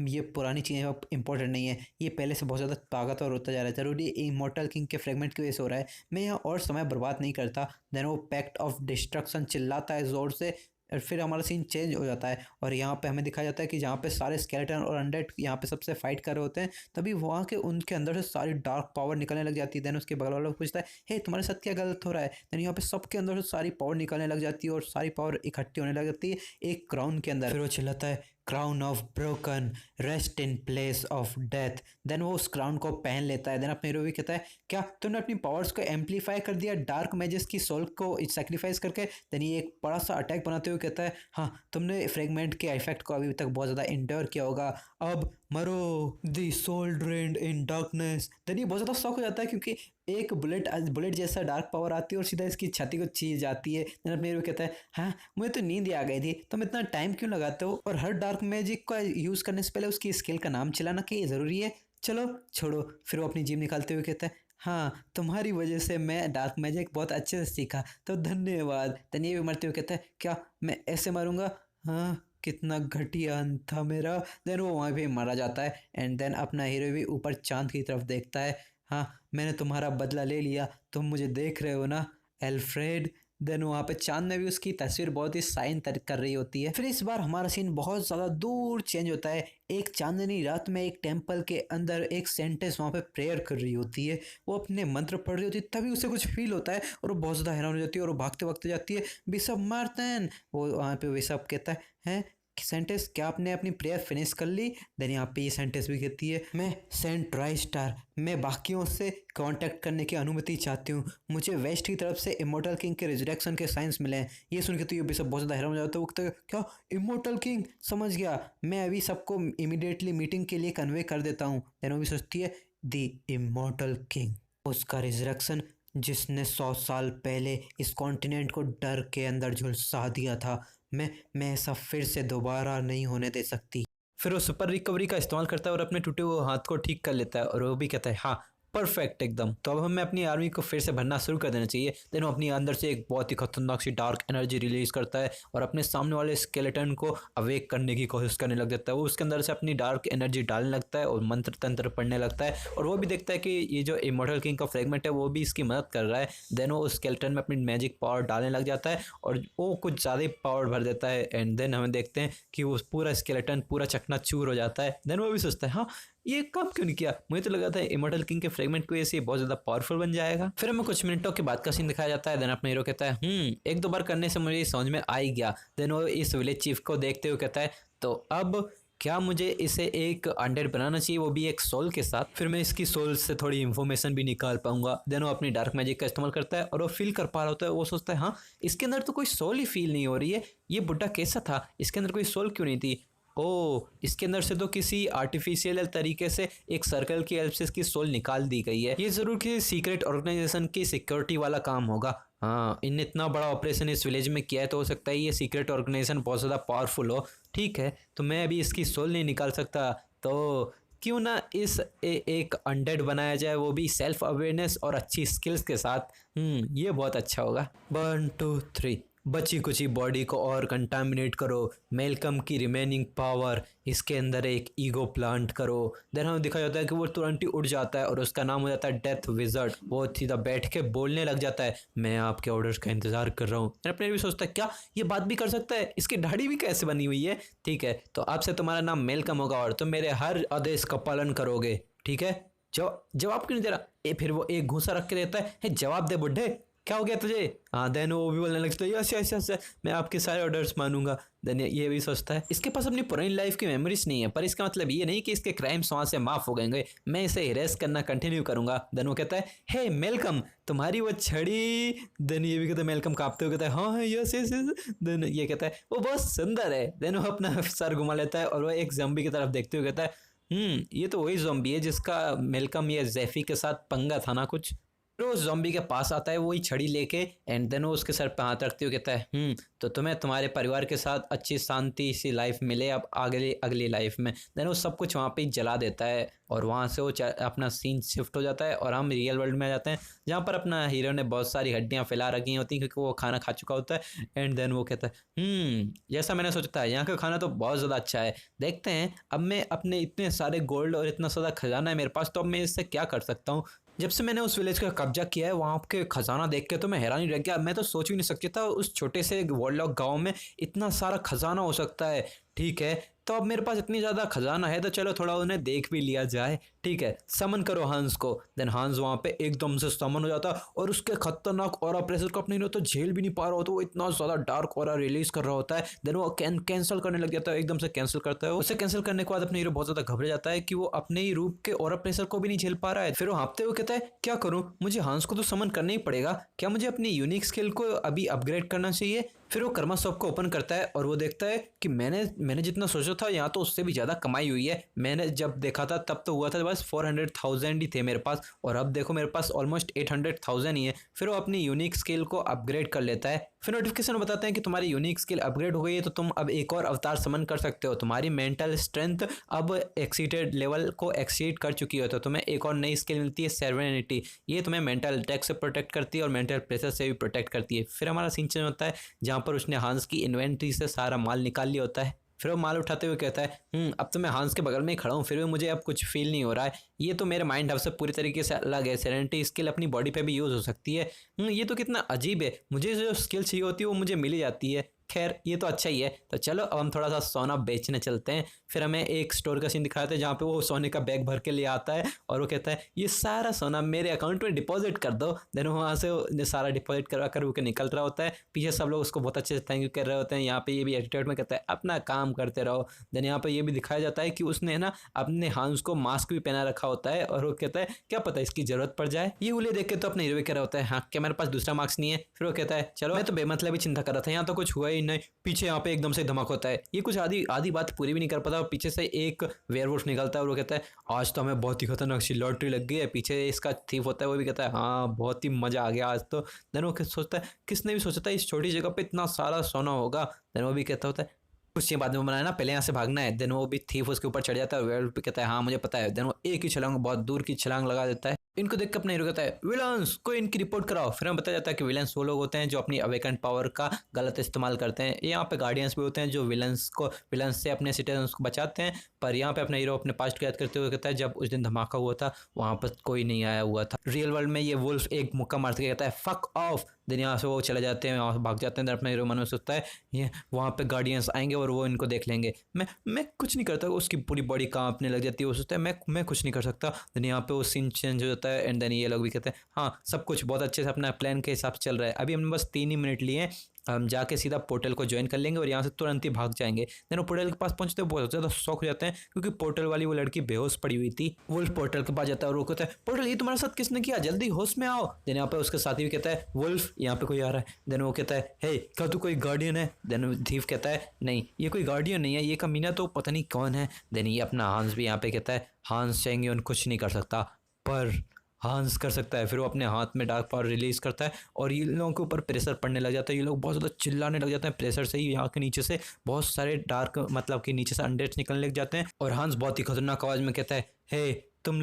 ये पुरानी चीज़ें अब इंपॉर्टेंट नहीं है, ये पहले से बहुत ज़्यादा ताकतवर होता जा रहा है, ज़रूरी इमॉर्टल किंग के फ्रेगमेंट की वजह से हो रहा है, मैं यहाँ और समय बर्बाद नहीं करता। देन वो पैक्ट ऑफ डिस्ट्रक्शन चिल्लाता है ज़ोर से और फिर हमारा सीन चेंज हो जाता है और यहाँ पे हमें दिखाया जाता है कि जहाँ पे सारे स्केलेटन और अनडेड यहाँ पे सबसे फाइट कर रहे होते हैं, तभी वहाँ के उनके अंदर से सारी डार्क पावर निकलने लग जाती है। देन उसके बगल वाला पूछता है हे तुम्हारे साथ क्या गलत हो रहा है। देन यहाँ पे सबके अंदर से सारी पावर निकलने लग जाती है और सारी पावर इकट्ठी होने लग जाती है एक क्राउन के अंदर। फिर वो चिल्लाता है crown of broken rest in place of death. Then वो उस क्राउन को पहन लेता है। देन अपने हीरो भी कहता है क्या तुमने अपनी पावर्स को एम्पलीफाई कर दिया डार्क मैजेस की सोल को सेक्रीफाइस करके। देन ये एक बड़ा सा अटैक बनाते हुए कहता है हाँ तुमने फ्रेगमेंट के इफेक्ट को अभी तक बहुत ज़्यादा इंड्योर किया होगा, अब मरो the soul drained in darkness. Then ये बहुत ज़्यादा शॉक हो जाता है क्योंकि एक बुलेट जैसा डार्क पावर आती है और सीधा इसकी छाती को छीन जाती है। देन अपने हीरो कहता है हाँ मुझे तो नींद आ गई थी, तुम इतना टाइम क्यों लगाते हो, और हर डार्क मैजिक का यूज़ करने से पहले उसकी स्किल का नाम चिल्लाना कि ये ज़रूरी है, चलो छोड़ो। फिर वो अपनी जीभ निकालते हुए कहता है हाँ तुम्हारी वजह से मैं डार्क मैजिक बहुत अच्छे से सीखा तो धन्यवाद। देन ये भी मरते हुए कहता है क्या मैं ऐसे मारूंगा, हाँ कितना घटिया अंत था मेरा। देन वो वहाँ पे मारा जाता है एंड देन अपना हीरो भी ऊपर चांद की तरफ देखता है, हाँ मैंने तुम्हारा बदला ले लिया, तुम मुझे देख रहे हो ना एल्फ्रेड। देन वहाँ पे चांद में भी उसकी तस्वीर बहुत ही साइन कर रही होती है। फिर इस बार हमारा सीन बहुत ज़्यादा दूर चेंज होता है, एक चांदनी रात में एक टेम्पल के अंदर एक सेंटेंस वहाँ पे प्रेयर कर रही होती है, वो अपने मंत्र पढ़ रही होती है, तभी उसे कुछ फील होता है और वो बहुत ज़्यादा हैरान हो जाती है और वो भागते भागते जाती है बिशप मार्टिन। वो वहाँ पे बिशप कहता है सेंटेंस क्या आपने अपनी प्रेयर फिनिश कर ली। देन यहाँ पे ये सेंटेंस भी कहती है मैं सेंट राइस्टार, मैं बाकियों से कांटेक्ट करने की अनुमति चाहती हूँ, मुझे वेस्ट की तरफ से इमोर्टल किंग के रिजरेक्शन के साइंस मिले हैं। ये सुन के तो ये भी सब बहुत ज़्यादा हैरान हो जाता है, वो कहता है क्या इमोर्टल किंग, समझ गया, मैं अभी सबको इमीडिएटली मीटिंग के लिए कन्वे कर देता हूँ। देन वो भी सोचती है द इमोर्टल किंग, उसका रिजरेक्शन जिसने 100 साल पहले इस कॉन्टिनेंट को डर के अंदर झुलसा दिया था, मैं ऐसा फिर से दोबारा नहीं होने दे सकती। फिर वो सुपर रिकवरी का इस्तेमाल करता है और अपने टूटे हुए हाथ को ठीक कर लेता है और वो भी कहता है हाँ परफेक्ट एकदम। तो अब हमें अपनी आर्मी को फिर से भरना शुरू कर देना चाहिए। देन वो अपनी अंदर से एक बहुत ही खतरनाक सी डार्क एनर्जी रिलीज करता है और अपने सामने वाले स्केलेटन को अवेक करने की कोशिश करने लग जाता है। वो उसके अंदर से अपनी डार्क एनर्जी डालने लगता है और मंत्र तंत्र पढ़ने लगता है और वो भी देखता है कि ये जो इमॉर्टल किंग का फ्रेगमेंट है वो भी इसकी मदद कर रहा है। देन वो उस स्केलेटन में अपनी मैजिक पावर डालने लग जाता है और वो कुछ ज़्यादा ही पावर भर देता है। एंड देन हमें देखते हैं कि वो पूरा स्केलेटन पूरा चकनाचूर हो जाता है। देन वो भी सोचता है हाँ ये काम क्यों नहीं किया, मुझे तो लगा था इमॉर्टल किंग के फ्रेगमेंट की वजह से बहुत ज्यादा पावरफुल बन जाएगा। फिर हमें कुछ मिनटों के बाद का सीन दिखाया जाता है। देन अपना हीरो कहता है एक दो बार करने से मुझे समझ में आ ही गया। देन वो इस विलेज चीफ को देखते हुए कहता है तो अब क्या मुझे इसे एक अनडेड बनाना चाहिए, वो भी एक सोल के साथ, फिर मैं इसकी सोल से थोड़ी इन्फॉर्मेशन भी निकाल पाऊंगा। देन वो अपनी डार्क मैजिक का इस्तेमाल करता है और वो फील कर पा रहा होता है। वो सोचता है हाँ इसके अंदर तो कोई सोल ही फील नहीं हो रही है, ये बुड्ढा कैसा था, इसके अंदर कोई सोल क्यों नहीं थी। ओ इसके अंदर से तो किसी आर्टिफिशियल तरीके से एक सर्कल की हेल्प से इसकी सोल निकाल दी गई है। ये जरूर किसी सीक्रेट ऑर्गेनाइजेशन की सिक्योरिटी वाला काम होगा। हाँ इनने इतना बड़ा ऑपरेशन इस विलेज में किया है तो हो सकता है ये सीक्रेट ऑर्गेनाइजेशन बहुत ज़्यादा पावरफुल हो। ठीक है तो मैं अभी इसकी सोल नहीं निकाल सकता तो क्यों ना एक अनडेड बनाया जाए, वो भी सेल्फ अवेयरनेस और अच्छी स्किल्स के साथ। ये बहुत अच्छा होगा। 1 2 3 बची कुची बॉडी को और कंटामिनेट करो, मेलकम की रिमेनिंग पावर, इसके अंदर एक ईगो प्लांट करो। देन हमें दिखाया जाता है कि वो तुरंत ही उड़ जाता है और उसका नाम हो जाता है डेथ विजर्ड। वो सीधा बैठ के बोलने लग जाता है मैं आपके ऑर्डर्स का इंतजार कर रहा हूँ। अपने भी सोचता है क्या ये बात भी कर सकता है, इसकी दाढ़ी भी कैसे बनी हुई है। ठीक है तो आपसे तुम्हारा नाम मेलकम होगा और तुम मेरे हर आदेश का पालन करोगे। ठीक है जवाब क्यों नहीं दे रहा। फिर वो एक घूंसा रख के देता है जवाब दे बुड्ढे, क्या हो गया तुझे। हाँ देन वो भी बोलने लगता है यस यस यस मैं आपके सारे ऑर्डर्स मानूंगा। देन ये भी सोचता है इसके पास अपनी पुरानी लाइफ की मेमोरीज नहीं है, पर इसका मतलब ये नहीं कि इसके क्राइम्स वहां से माफ हो गए, मैं इसे इरेज करना कंटिन्यू करूंगा। देन वो कहता है हे मेलकम तुम्हारी वो छड़ी। देन ये भी कहता है मेलकम कांपते हुए कहता है हाँ यस यस यस। देन ये कहता है वो बहुत सुंदर है। देन वो अपना सर घुमा लेता है और वो एक ज़ॉम्बी की तरफ देखते हुए कहता है ये तो वही ज़ॉम्बी है जिसका मेलकम ये जैफी के साथ पंगा था ना कुछ। फिर वो ज़ॉम्बी के पास आता है वही छड़ी लेके एंड देन वो उसके सर पे हाथ रखते हुए कहता है तो तुम्हें तुम्हारे परिवार के साथ अच्छी शांति सी लाइफ मिले अब अगली लाइफ में। देन वो सब कुछ वहाँ पे ही जला देता है और वहाँ से वो अपना सीन शिफ्ट हो जाता है और हम रियल वर्ल्ड में आ जाते हैं जहाँ पर अपना हीरो ने बहुत सारी हड्डियाँ फैला रखी होती हैं क्योंकि वो खाना खा चुका होता है। एंड देन वो कहता है जैसा मैंने सोचा था यहाँ का खाना तो बहुत ज़्यादा अच्छा है, देखते हैं अब मैं अपने इतने सारे गोल्ड और इतना सारा खजाना है मेरे पास तो अब मैं इससे क्या कर सकता हूँ। जब से मैंने उस विलेज का कब्जा किया है वहाँ के खजाना देख के तो मैं हैरान ही रह गया, मैं तो सोच भी नहीं सकता था उस छोटे से वॉरलॉक गांव में इतना सारा खजाना हो सकता है। ठीक है तो अब मेरे पास इतनी ज़्यादा खजाना है तो चलो थोड़ा उन्हें देख भी लिया जाए। ठीक है समन करो हंस को। देन हंस वहाँ पे एकदम से समन हो जाता और उसके खतरनाक ऑरा प्रेशर को अपने तो झेल भी नहीं पा रहा होता, वो इतना ज़्यादा डार्क ऑरा रिलीज कर रहा होता है। देन वो कैंसिल करने लग जाता है, एकदम से कैंसिल करता है। उसे कैंसिल करने के बाद अपने हीरो बहुत ज़्यादा घबरा जाता है कि वो अपने ही रूप के ऑरा प्रेशर को भी नहीं झेल पा रहा है। फिर वो हाँफते हुए कहता है क्या करूँ, मुझे हंस को तो समन करना ही पड़ेगा, क्या मुझे अपनी यूनिक स्किल को अभी अपग्रेड करना चाहिए। फिर वो कर्मा शॉप को ओपन करता है और वो देखता है कि मैंने जितना सोचा था यहाँ तो उससे भी ज़्यादा कमाई हुई है। मैंने जब देखा था तब तो हुआ था बस 400,000 ही थे मेरे पास और अब देखो मेरे पास ऑलमोस्ट 800,000 ही है। फिर वो अपनी यूनिक स्किल को अपग्रेड कर लेता है। फिर नोटिफिकेशन बताते हैं कि तुम्हारी यूनिक स्किल अपग्रेड हो गई है तो तुम अब एक और अवतार समन कर सकते हो, तुम्हारी मेंटल स्ट्रेंथ अब एक्सीटेड लेवल को एक्सीड कर चुकी हो तो तुम्हें एक और नई स्किल मिलती है सेरेनिटी। ये तुम्हें मेंटल अटैक से प्रोटेक्ट करती है और मेंटल प्रेशर से भी प्रोटेक्ट करती है। फिर हमारा सीन चेंज होता है जहाँ पर उसने हांस की इन्वेंट्री से सारा माल निकाल लिया होता है। फिर वो माल उठाते हुए कहता है अब तो मैं हांस के बगल में ही खड़ा हूँ फिर भी मुझे अब कुछ फील नहीं हो रहा है, ये तो मेरे माइंड हब से पूरी तरीके से अलग है। सेरेनिटी स्किल अपनी बॉडी पे भी यूज़ हो सकती है। ये तो कितना अजीब है, मुझे जो स्किल चाहिए होती है वो मुझे मिल जाती है। खैर ये तो अच्छा ही है। तो चलो अब हम थोड़ा सा सोना बेचने चलते हैं। फिर हमें एक स्टोर का सीन दिखाते हैं जहाँ पे वो सोने का बैग भर के ले आता है और वो कहता है ये सारा सोना मेरे अकाउंट में डिपॉजिट कर दो। देन वहाँ से वो सारा डिपॉजिट करवा कर वो निकल रहा होता है। पीछे सब लोग उसको बहुत अच्छे से थैंक यू कर रहे होते हैं। यहाँ पे ये भी एटीट्यूड में कहता है अपना काम करते रहो। देन यहाँ पे ये भी दिखाया जाता है कि उसने ना अपने हांस को मास्क भी पहना रखा होता है और वो कहता है क्या पता इसकी जरूरत पड़ जाए। ये उले देख के तो अपने हीरो भी कह रहा होता है हाँ क्या मेरे पास दूसरा मास्क नहीं है। फिर वो कहता है चलो मैं तो बेमतलब ही चिंता कर रहा था, यहाँ तो कुछ हुआ ही नहीं। पीछे यहाँ पे एकदम से धमाका होता है, ये कुछ आधी बात पूरी भी नहीं कर पाता और पीछे से एक वेयरवुल्फ निकलता है और वो कहता है आज तो हमें बहुत ही खतरनाक सी लॉटरी लग गई है। पीछे इसका थीफ होता है वो भी कहता है हाँ बहुत ही मजा आ गया आज तो। देन वो सोचता है किसने भी सोचा था इस छोटी जगह पे इतना सारा सोना होगा। देन वो भी कहता होता है कुछ ये बाद में बनाया ना, पहले यहाँ से भागना है। देन वो भी थीफ उसके ऊपर चढ़ जाता है, वेयरवुल्फ भी कहता है हाँ मुझे पता है। देन वो एक ही छलांग, बहुत दूर की छलांग लगा देता है। इनको देख कर अपना हीरो कहता है विलन्स को इनकी रिपोर्ट कराओ। फिर हमें बताया जाता है कि विलन्स वो लोग होते हैं जो अपनी अवेकन पावर का गलत इस्तेमाल करते हैं। यहाँ पे गार्डियंस भी होते हैं जो विलन्स से अपने सिटीजन्स को बचाते हैं। पर यहाँ पे अपना हीरो अपने पास्ट को याद करते हुए कहता है जब उस दिन धमाका हुआ था वहाँ पर कोई नहीं आया हुआ था। रियल वर्ल्ड में ये वुल्फ एक मुक्का मारते कहता है फक ऑफ। दिन यहाँ से वो चले जाते हैं, वहाँ भाग जाते हैं। अपना हीरो मन में सोचता है ये वहाँ पे गार्डियंस आएंगे और वो इनको देख लेंगे। मैं कुछ नहीं करता। उसकी पूरी बॉडी कांपने लग जाती है। वो सोचता है मैं कुछ नहीं कर सकता। देन यहाँ पे वो सीन चेंज हो जाता है एंड देन ये लोग भी कहते हैं हाँ सब कुछ बहुत अच्छे से अपना प्लान के हिसाब से चल रहा है। अभी हमने बस 3 ही मिनट लिए, हम जाके सीधा पोर्टल को ज्वाइन कर लेंगे और यहाँ से तुरंत ही भाग जाएंगे। देन वो पोर्टल के पास पहुंचते बहुत ज़्यादा शौक हो जाते हैं क्योंकि पोर्टल वाली वो लड़की बेहोश पड़ी हुई थी। वुल्फ पोर्टल के पास जाता है और वो कहता है पोर्टल ये तुम्हारे साथ किसने किया, जल्दी होश में आओ। देन यहाँ पे उसके साथी भी कहता है वुल्फ यहाँ पे कोई आ रहा है। देन वो कहता है हे क्या तू कोई गार्डियन है। देन थीफ कहता है नहीं ये कोई गार्डियन नहीं है, ये कमीना तो पता नहीं कौन है। देन ये अपना हांस भी यहाँ पे कहता है हांस चाहेंगे उन कुछ नहीं कर सकता पर हांस कर सकता है। फिर वो अपने हाथ में डार्क पावर रिलीज करता है और ये लोगों के ऊपर प्रेशर पड़ने लग जाता है। ये लोग बहुत ज़्यादा चिल्लाने लग जाते हैं प्रेशर से ही। यहाँ के नीचे से बहुत सारे डार्क मतलब कि नीचे से अंडेट्स निकलने लग जाते हैं और हांस बहुत ही खतरनाक आवाज़ में कहता है हे तुम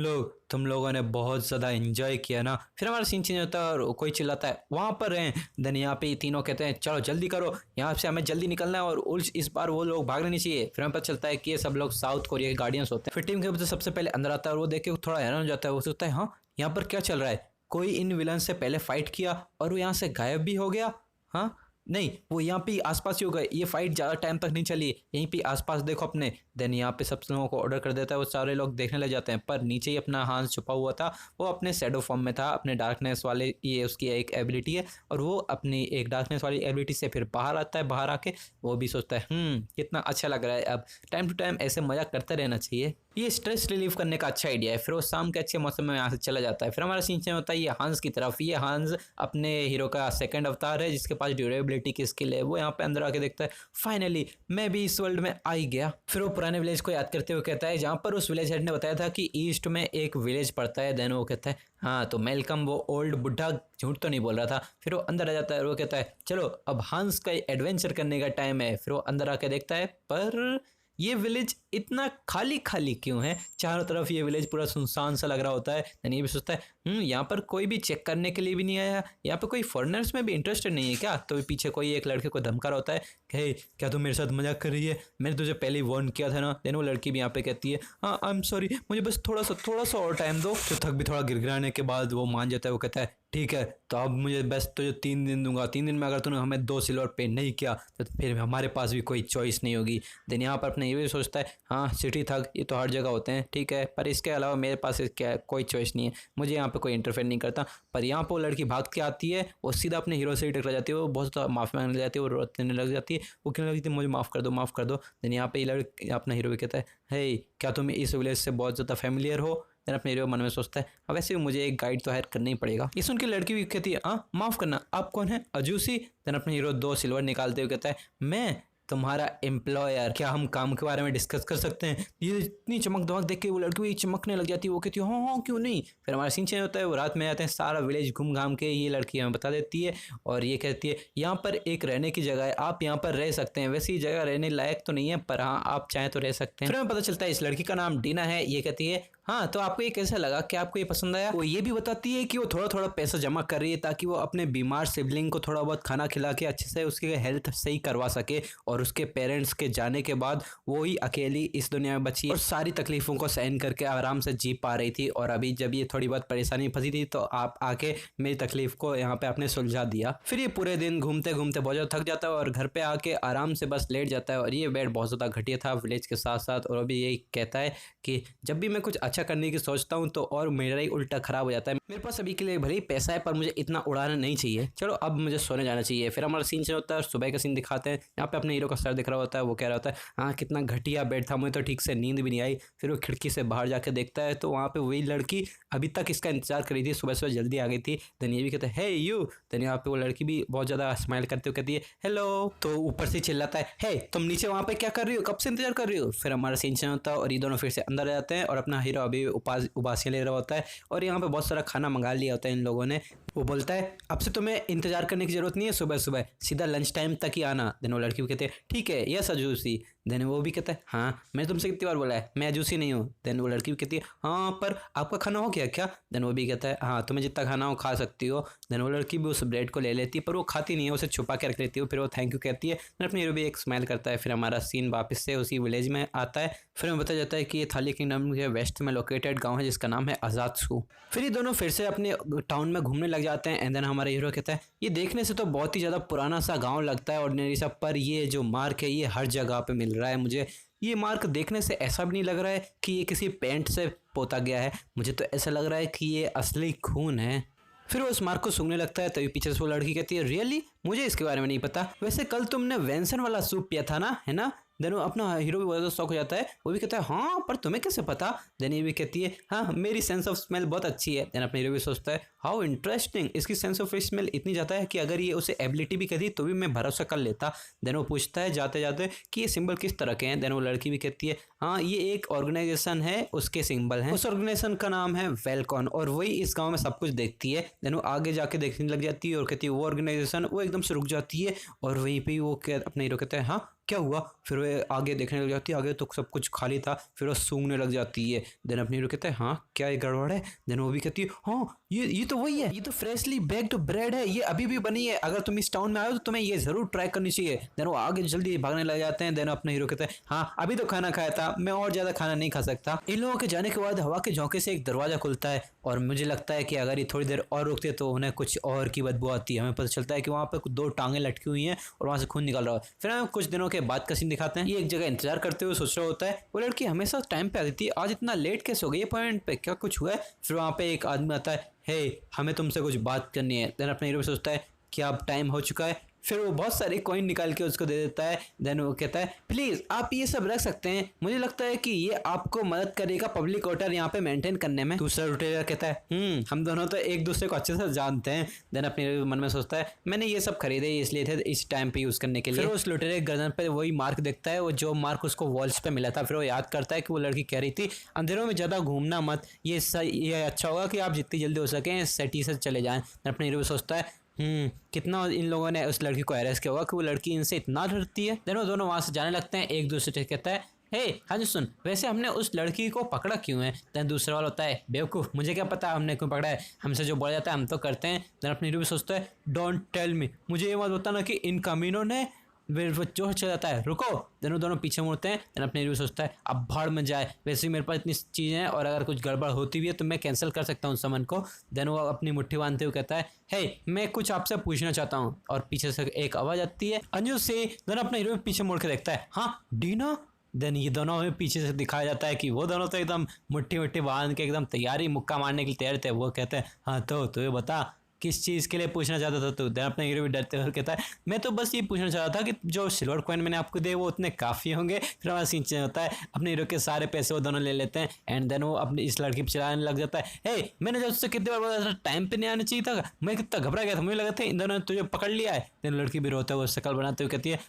लोगों ने बहुत ज़्यादा एंजॉय किया ना। फिर हमारा सीन चेंज होता है और कोई चिल्लाता है वहाँ पर रहें। देन यहाँ पे तीनों कहते हैं चलो जल्दी करो, यहाँ से हमें जल्दी निकलना है और इस बार वो लोग भागने नहीं चाहिए। फिर हमें पता चलता है कि ये सब लोग साउथ कोरिया के गार्डियंस होते हैं। फिर टीम के बच्चे सबसे पहले अंदर आता है और वो देख के थोड़ा हैरान हो जाता है। वो सोचता है हाँ यहाँ पर क्या चल रहा है, कोई इन विलन से पहले फाइट किया और वो यहाँ से गायब भी हो गया। हाँ नहीं वो यहाँ पे आसपास ही हो गए, ये फाइट ज़्यादा टाइम तक नहीं चली, यहीं पे आसपास देखो अपने। देन यहाँ पे सब लोगों को ऑर्डर कर देता है, वो सारे लोग देखने लग जाते हैं। पर नीचे ही अपना हांस छुपा हुआ था, वो अपने शैडो फॉर्म में था, अपने डार्कनेस वाले ये उसकी एक एबिलिटी है और वो अपनी एक डार्कनेस वाली एबिलिटी से फिर बाहर आता है। बाहर आके वो भी सोचता है कितना अच्छा लग रहा है, अब टाइम टू टाइम ऐसे मजाक करते रहना चाहिए, ये स्ट्रेस रिलीव करने का अच्छा आइडिया है। फिर वो शाम के अच्छे मौसम में यहाँ से चला जाता है। फिर हमारा सीन चेंज होता है ये हांस की तरफ। ये हांस अपने हीरो का सेकंड अवतार है जिसके पास ड्यूरेबिलिटी की स्किल है। वो यहाँ पे अंदर आके देखता है फाइनली मैं भी इस वर्ल्ड में आ ही गया। फिर वो पुराने विलेज को याद करते हुए कहता है जहाँ पर उस विलेज हेड ने बताया था कि ईस्ट में एक विलेज पड़ता है। देन वो कहता है हाँ तो मेलकम वो ओल्ड बुढ़ा झूठ तो नहीं बोल रहा था। फिर वो अंदर आ जाता है और वो कहता है चलो अब हांस का एडवेंचर करने का टाइम है। फिर वो अंदर आके देखता है पर ये विलेज इतना खाली खाली क्यों है, चारों तरफ ये विलेज पूरा सुनसान सा लग रहा होता है। यानी ये भी सोचता है यहाँ पर कोई भी चेक करने के लिए भी नहीं आया, यहाँ पे कोई फॉरेनर्स में भी इंटरेस्टेड नहीं है क्या। तो पीछे कोई एक लड़के को धमका रहा होता है कि क्या तुम मेरे साथ मजाक कर रही है, मैंने तुझे पहले ही वार्न किया था ना। देन वो लड़की भी यहाँ पे कहती है हाँ आई एम सॉरी, मुझे बस थोड़ा सा और टाइम दो। तो थक भी थोड़ा गिड़गिड़ाने के बाद वो मान जाता है। वो कहता है ठीक है तो अब मुझे बस तुझे 3 दिन दूंगा, 3 दिन में अगर तूने हमें 2 सिल्वर पे नहीं किया तो फिर हमारे पास भी कोई चॉइस नहीं होगी। देन यहाँ पर अपने ये भी सोचता है हाँ सिटी थग ये तो हर जगह होते हैं ठीक है, पर इसके अलावा मेरे पास क्या कोई चॉइस नहीं है, मुझे यहाँ पे कोई इंटरफेयर नहीं करता। पर यहाँ पर वो लड़की भाग के आती है, वो सीधा अपने हीरो से ही टकरा जाती है, वो बहुत ज़्यादा माफ़ी मांगने लग जाती है, वो रोने लग जाती है, वो कहने लगती है मुझे माफ़ कर दो माफ़ कर दो। देन यहाँ पे लड़की अपना हीरो भी कहता है हे क्या तुम इस विलेज से बहुत ज़्यादा फेमिलियर हो। देन अपने हीरो मन में सोचता है वैसे भी मुझे एक गाइड तो हायर करना ही पड़ेगा। ये सुन के लड़की भी कहती है हाँ माफ़ करना आप कौन है अजूसी। देन अपने हीरो 2 सिल्वर निकालते हुए कहता है मैं तुम्हारा एम्प्लॉयर, क्या हम काम के बारे में डिस्कस कर सकते हैं। ये इतनी चमक दमक देख के वो लड़की भी चमकने लग जाती है, वो कहती है हाँ क्यों नहीं। फिर हमारा सीन चेंज होता है, वो रात में आते हैं, सारा विलेज घूम घाम के ये लड़की हमें बता देती है और ये कहती है यहाँ पर एक रहने की जगह है, आप यहाँ पर रह सकते हैं, वैसे ही जगह रहने लायक तो नहीं है पर हाँ आप चाहें तो रह सकते हैं। फिर हमें पता चलता है इस लड़की का नाम डीना है। ये कहती है हाँ तो आपको ये कैसा लगा, क्या आपको ये पसंद आया। वो ये भी बताती है कि वो थोड़ा थोड़ा पैसा जमा कर रही है ताकि वो अपने बीमार सिबलिंग को थोड़ा बहुत खाना खिला के अच्छे से उसके हेल्थ सही करवा सके और उसके पेरेंट्स के जाने के बाद वो ही अकेली इस दुनिया में बची और सारी तकलीफों को सहन करके आराम से जी पा रही थी। और अभी जब ये थोड़ी बहुत परेशानी फंसी थी तो आप आके मेरी तकलीफ को यहाँ पे आपने सुलझा दिया। फिर ये पूरे दिन घूमते घूमते बहुत ज़्यादा थक जाता है और घर पे आके आराम से बस लेट जाता है। और ये बेड बहुत ज़्यादा घटिया था विलेज के साथ साथ। और अभी यही कहता है कि जब भी मैं कुछ अच्छा करने की सोचता हूँ तो और मेरा ही उल्टा खराब हो जाता है। मेरे पास अभी के लिए भले ही पैसा है पर मुझे इतना उड़ाना नहीं चाहिए, चलो अब मुझे सोने जाना चाहिए। फिर हमारा सीन चल होता है, सुबह का सीन दिखाते हैं, यहाँ पे अपने हीरो का सर दिख रहा होता है। वो कह रहा होता है हाँ कितना घटिया बेड था, मुझे तो ठीक से नींद भी नहीं आई। फिर वो खिड़की से बाहर जाके देखता है तो वहाँ पे वही लड़की अभी तक इसका इंतजार कर रही थी, सुबह सुबह जल्दी आ गई थी। देन ये भी कहता है हे यू। देन यहाँ पे वो लड़की भी बहुत ज़्यादा स्माइल करते हुए कहती है हेलो। तो ऊपर से चिल्लाता है हे तुम नीचे वहाँ पे क्या कर रही हो, कब से इंतजार कर रही हो। फिर हमारा सीन चल होता है और ये दोनों फिर से अंदर आ जाते हैं और अपना हीरो अभी उबासियाँ ले रहा होता है और यहाँ पे बहुत सारा खाना मंगा लिया होता है इन लोगों ने। वो बोलता है अब से तुम्हें इंतजार करने की जरूरत नहीं है, सुबह सुबह सीधा लंच टाइम तक ही आना। देन वो लड़की भी कहते हैं ठीक है यस अजूसी। देन वो भी कहता है हाँ मैंने तुमसे कितनी बार बोला है मैं अजूसी नहीं हूँ। देन वो लड़की भी कहती है हाँ पर आपका खाना हो गया क्या। देन वो भी कहता है हाँ तुम्हें जितना खाना हो खा सकती हो। देन वो लड़की भी उस ब्रेड को ले लेती है पर वो खाती नहीं है, उसे छुपा के रख लेती है। फिर वो थैंक यू कहती है। देन अपनी हीरो भी एक स्माइल करता है। फिर हमारा सीन वापस से उसी विलेज में आता है। फिर हमें बताया जाता है कि ये थाली किंगडम के वेस्ट में लोकेटेड गाँव है जिसका नाम है आजादसू। फिर ये दोनों फिर से अपने टाउन में घूमने लग जाते हैं। एंड देन हमारा हीरो कहता है ये देखने से तो बहुत ही ज़्यादा पुराना सा गांव लगता है ऑर्डिनरी सा, पर ये जो मार्क है ये हर जगह पे मिल रहा है मुझे। ये मार्क देखने से ऐसा भी नहीं लग रहा है कि ये किसी पेंट से पोता गया है, मुझे तो ऐसा लग रहा है कि ये असली खून है। फिर वो उस मार्क को सूंघने लगता है। तभी पीछे से वो लड़की कहती है रियली मुझे इसके बारे में नहीं पता, वैसे कल तुमने वेंसन वाला सूप पिया था ना, है ना। देन वो अपना हीरो भी बहुत ज़्यादा शौक हो जाता है। वो भी कहता है हाँ पर तुम्हें कैसे पता। देन ये भी कहती है हाँ मेरी सेंस ऑफ स्मेल बहुत अच्छी है। देन अपना हीरो भी सोचता है हाउ इंटरेस्टिंग, इसकी सेंस ऑफ स्मेल इतनी ज़्यादा है कि अगर ये उसे एबिलिटी भी कहती तो भी मैं भरोसा कर लेता। देन वो पूछता है जाते जाते कि ये सिंबल किस तरह के हैं। देन वो लड़की भी कहती है हाँ ये एक ऑर्गेनाइजेशन है उसके सिंबल हैं, उस ऑर्गेनाइजेशन का नाम है वेलकॉन और वही इस गाँव में सब कुछ देखती है। देन वो आगे जाके देखने लग जाती है और कहती है वो ऑर्गेनाइजेशन, वो एकदम से रुक जाती है और वहीं पर वो अपना हीरो कहता है हाँ क्या हुआ। फिर वो आगे देखने लग जाती है, आगे तो सब कुछ खाली था। फिर वो सूंघने लग जाती है। देन अपनी हीरो कहता है हाँ क्या ये गड़बड़ है। देन वो भी कहती है हाँ ये तो वही है, ये तो फ्रेशली बेक्ड ब्रेड है, ये अभी भी बनी है, अगर तुम इस टाउन में आए हो तो तुम्हें ये जरूर ट्राई करनी चाहिए। देन वो आगे जल्दी भागने लग जाते हैं। देन अपना हीरो कहता है हाँ अभी तो खाना खाया था, मैं और ज्यादा खाना नहीं खा सकता। इन लोगों के जाने के बाद हवा के झोंके से एक दरवाजा खुलता है और मुझे लगता है कि अगर ये थोड़ी देर और रुकते तो उन्हें कुछ और की बदबू आती है। हमें पता चलता है कि वहाँ पे दो टांगे लटकी हुई हैं और वहाँ से खून निकल रहा है। फिर हमें कुछ दिनों के बाद का सीन दिखाते हैं। ये एक जगह इंतजार करते हुए सोच रहा होता है वो लड़की हमेशा टाइम पे आती थी, आज इतना लेट कैसे हो गई पॉइंट पे, क्या कुछ हुआ है। फिर वहाँ पे एक आदमी आता है हे हमें तुमसे कुछ बात करनी है। देन अपने हीरो सोचता है कि अब टाइम हो चुका है। फिर वो बहुत सारे कॉइन निकाल के उसको दे देता है। देन वो कहता है प्लीज़ आप ये सब रख सकते हैं, मुझे लगता है कि ये आपको मदद करेगा पब्लिक ऑर्डर यहाँ पे मेंटेन करने में। दूसरा लुटेरा कहता है हम दोनों तो एक दूसरे को अच्छे से जानते हैं। देन अपने मन में सोचता है मैंने ये सब खरीदे इसलिए थे इस टाइम पे यूज़ करने के लिए। फिर उस लुटेरे गर्दन पर वही मार्क देखता है, वो जो मार्क उसको वॉल्स पे मिला था। फिर वो याद करता है कि वो लड़की कह रही थी अंधेरों में ज़्यादा घूमना मत, ये अच्छा होगा कि आप जितनी जल्दी हो सके सिटी से चले जाएं। अपने हीरो सोचता है कितना इन लोगों ने उस लड़की को अरेस्ट किया होगा कि वो लड़की इनसे इतना डरती है। देन वो दोनों वहाँ से जाने लगते हैं। एक दूसरे से कहता है हे हाँ जी सुन वैसे हमने उस लड़की को पकड़ा क्यों है। देन दूसरा वाला होता है बेवकूफ़ मुझे क्या पता हमने क्यों पकड़ा है, हमसे जो बोला जाता है हम तो करते हैं। देन अपनी हीरो भी सोचता है डोंट टेल मी, मुझे ये मत बताना कि इन कमीनों ने वो जोश चल जाता है रुको। दोनों पीछे मुड़ते हैं। देन अपने हीरो सोचता है अब भाड़ में जाए, वैसे ही मेरे पास इतनी चीज़ें हैं और अगर कुछ गड़बड़ होती भी है तो मैं कैंसिल कर सकता हूँ उस सामान को। देन वो अपनी मुट्ठी बांधते हुए कहता है हे मैं कुछ आपसे पूछना चाहता हूँ। और पीछे से एक आवाज़ आती है अंजू से। देन अपना हीरो पीछे मुड़ के देखता है हाँ डीना। देन ये दोनों हमें पीछे से दिखाया जाता है कि वो दोनों तो एकदम मुट्ठी बांध के एकदम तैयारी मुक्का मारने के लिए तैयार थे। वो कहते हैं हाँ तो ये बता किस चीज़ के लिए पूछना चाहता था तू। देन अपना हीरो भी डरते हुए कहता है मैं तो बस ये पूछना चाहता था कि जो सिल्वर कॉइन मैंने आपको दिए वो उतने काफ़ी होंगे। फिर हमारा सीन चेंज होता है, अपने हीरो के सारे पैसे वो दोनों ले लेते हैं। एंड देन वो अपनी इस लड़की पर चलाने लग जाता है हे मैंने जब उससे कितनी बार बोला था टाइम पे नहीं आना चाहिए था, मैं कितना घबरा गया था, मुझे लगा था इन दोनों ने तुझे पकड़ लिया है। देन लड़की भी रोते हुए शक्ल बनाते हुए कहती है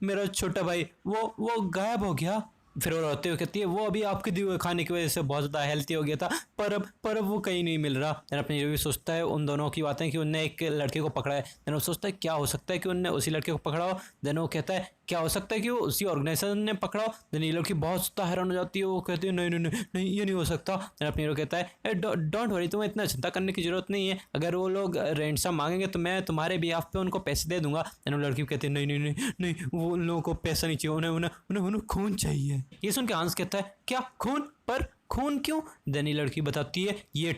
मेरा छोटा भाई वो गायब हो गया। फिर वो रोते हुए कहती है वो अभी आपके दिए हुए खाने की वजह से बहुत ज़्यादा हेल्थी हो गया था पर अब वो कहीं नहीं मिल रहा। देन अपने ये भी सोचता है उन दोनों की बातें कि उनने एक लड़के को पकड़ा है। देन वो सोचता है क्या हो सकता है कि उनने उसी लड़के को पकड़ा हो। देन वो कहता है क्या हो सकता है कि वो उसी ऑर्गेनाइजेशन ने पकड़ा हो। देन ये लड़की बहुत ज़्यादा हैरान हो जाती है, वो कहती है नहीं ये नहीं हो सकता। देन अपने हीरो कहता है डोंट वरी तुम्हें इतना चिंता करने की जरूरत नहीं है, अगर वो लोग रेंसम मांगेंगे तो मैं तुम्हारे बिहाफ पे उनको पैसे दे दूंगा। देन वो लड़की कहती है नहीं वो उन लोगों को पैसा नहीं चाहिए, उन्हें खून चाहिए। ये सुन के हंस कहता है क्या खून, पर खून क्यों। देन ये लड़की बताती है ये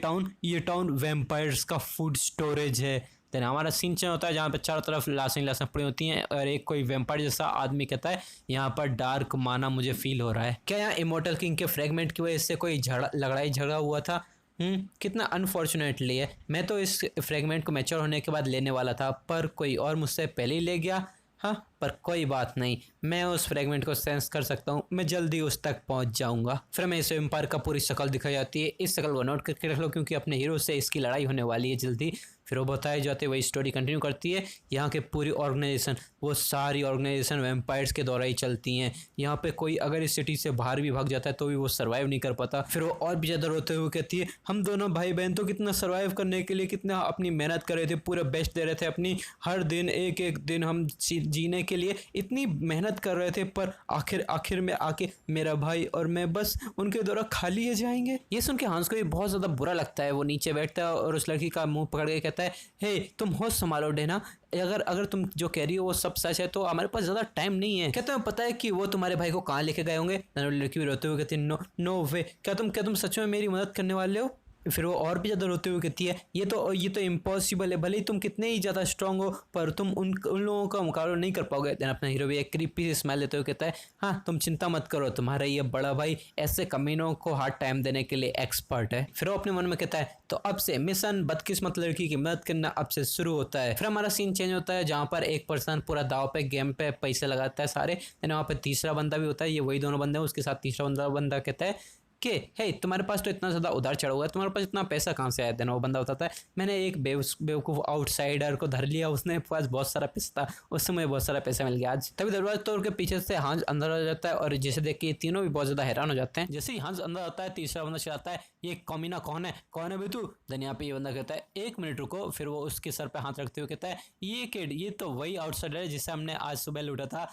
टाउन वैम्पायर्स का फूड स्टोरेज है। देन हमारा सीन चेंज होता है जहाँ पे चारों तरफ लाशें पड़ी होती हैं और एक कोई वैम्पायर जैसा आदमी कहता है यहाँ पर डार्क माना मुझे फील हो रहा है, क्या यहाँ इमोर्टल किंग के फ्रेगमेंट की वजह से कोई लड़ाई झगड़ा हुआ था। कितना अनफॉर्चुनेटली है, मैं तो इस फ्रेगमेंट को मैच्योर होने के बाद लेने वाला था पर कोई और मुझसे पहले ही ले गया। हाँ पर कोई बात नहीं, मैं उस फ्रेगमेंट को सेंस कर सकता हूँ, मैं जल्दी उस तक पहुँच जाऊँगा। फिर हमें इस वैम्पायर का पूरी शक्ल दिखाई जाती है। इस शक्ल को नोट करके रख लो क्योंकि अपने हीरो से इसकी लड़ाई होने वाली है जल्दी। फिर वो बताए जाते वही स्टोरी कंटिन्यू करती है। यहाँ के पूरी ऑर्गेनाइजेशन, वो सारी ऑर्गेनाइजेशन वैम्पायर्स के द्वारा ही चलती हैं। यहाँ पे कोई अगर इस सिटी से बाहर भी भाग जाता है तो भी वो सर्वाइव नहीं कर पाता। फिर वो और भी ज़्यादा रोते हुए कहती है, हम दोनों भाई बहन तो कितना सर्वाइव करने के लिए कितना अपनी मेहनत कर रहे थे, पूरे बेस्ट दे रहे थे अपनी, हर दिन एक एक दिन हम जीने के लिए इतनी मेहनत कर रहे थे, पर आखिर में आके मेरा भाई और मैं बस उनके द्वारा खा लिए जाएंगे। ये सुन के हंस को भी बहुत ज़्यादा बुरा लगता है। वो नीचे बैठता है और उस लड़की का मुंह पकड़ के कहता है, हे तुम होश संभालो डेना, अगर अगर तुम जो कह रही हो वो सब सच है तो हमारे पास ज़्यादा टाइम नहीं है। क्या तुम्हें पता है कि वो तुम्हारे भाई को कहाँ लेके गए होंगे? लड़की भी रोते हुए कहती है, नो नो वे, क्या तुम सच में मेरी मदद करने वाले हो? फिर वो और भी ज़्यादा रोते हुए कहती है, ये तो इम्पॉसिबल है, भले ही तुम कितने ही ज़्यादा स्ट्रांग हो पर तुम उन लोगों का मुकाबला नहीं कर पाओगे। देन अपना हीरो भी एक क्रीपी सी स्माइल देते हुए कहता है, हाँ तुम चिंता मत करो, तुम्हारा ये बड़ा भाई ऐसे कमीनों को हार्ड टाइम देने के लिए एक्सपर्ट है। फिर वो अपने मन में कहता है, तो अब से मिशन बदकिस्मत लड़की की मदद करना अब से शुरू होता है। फिर हमारा सीन चेंज होता है जहाँ पर एक पर्सन पूरा दाव पे गेम पे पैसे लगाता है सारे। देन वहाँ पे तीसरा बंदा भी होता है, ये वही दोनों बंदे हैं, उसके साथ तीसरा बंदा कहता है कि हे तुम्हारे पास तो इतना ज़्यादा उधार चढ़ा हुआ है, तुम्हारे पास इतना पैसा कहाँ से आया? देन वो बंदा बताता है, मैंने एक बेवकूफ़ आउटसाइडर को धर लिया, उसने पास बहुत सारा पैसा था, उससे मुझे बहुत सारा पैसा मिल गया आज। तभी दरवाजा तोड़ के पीछे से हांस अंदर आ जाता है और जिसे देख के तीनों भी बहुत ज़्यादा हैरान हो जाते हैं। जैसे ही हांस अंदर आता है तीसरा बंदा चिल्लाता है, ये कमीना कौन है भी तू? देन यहाँ पे ये बंदा कहता है, एक मिनट रुको। फिर वो उसके सर पे हाथ रखते हुए कहता है, ये किड ये तो वही आउटसाइडर है जिसे हमने आज सुबह लूटा था।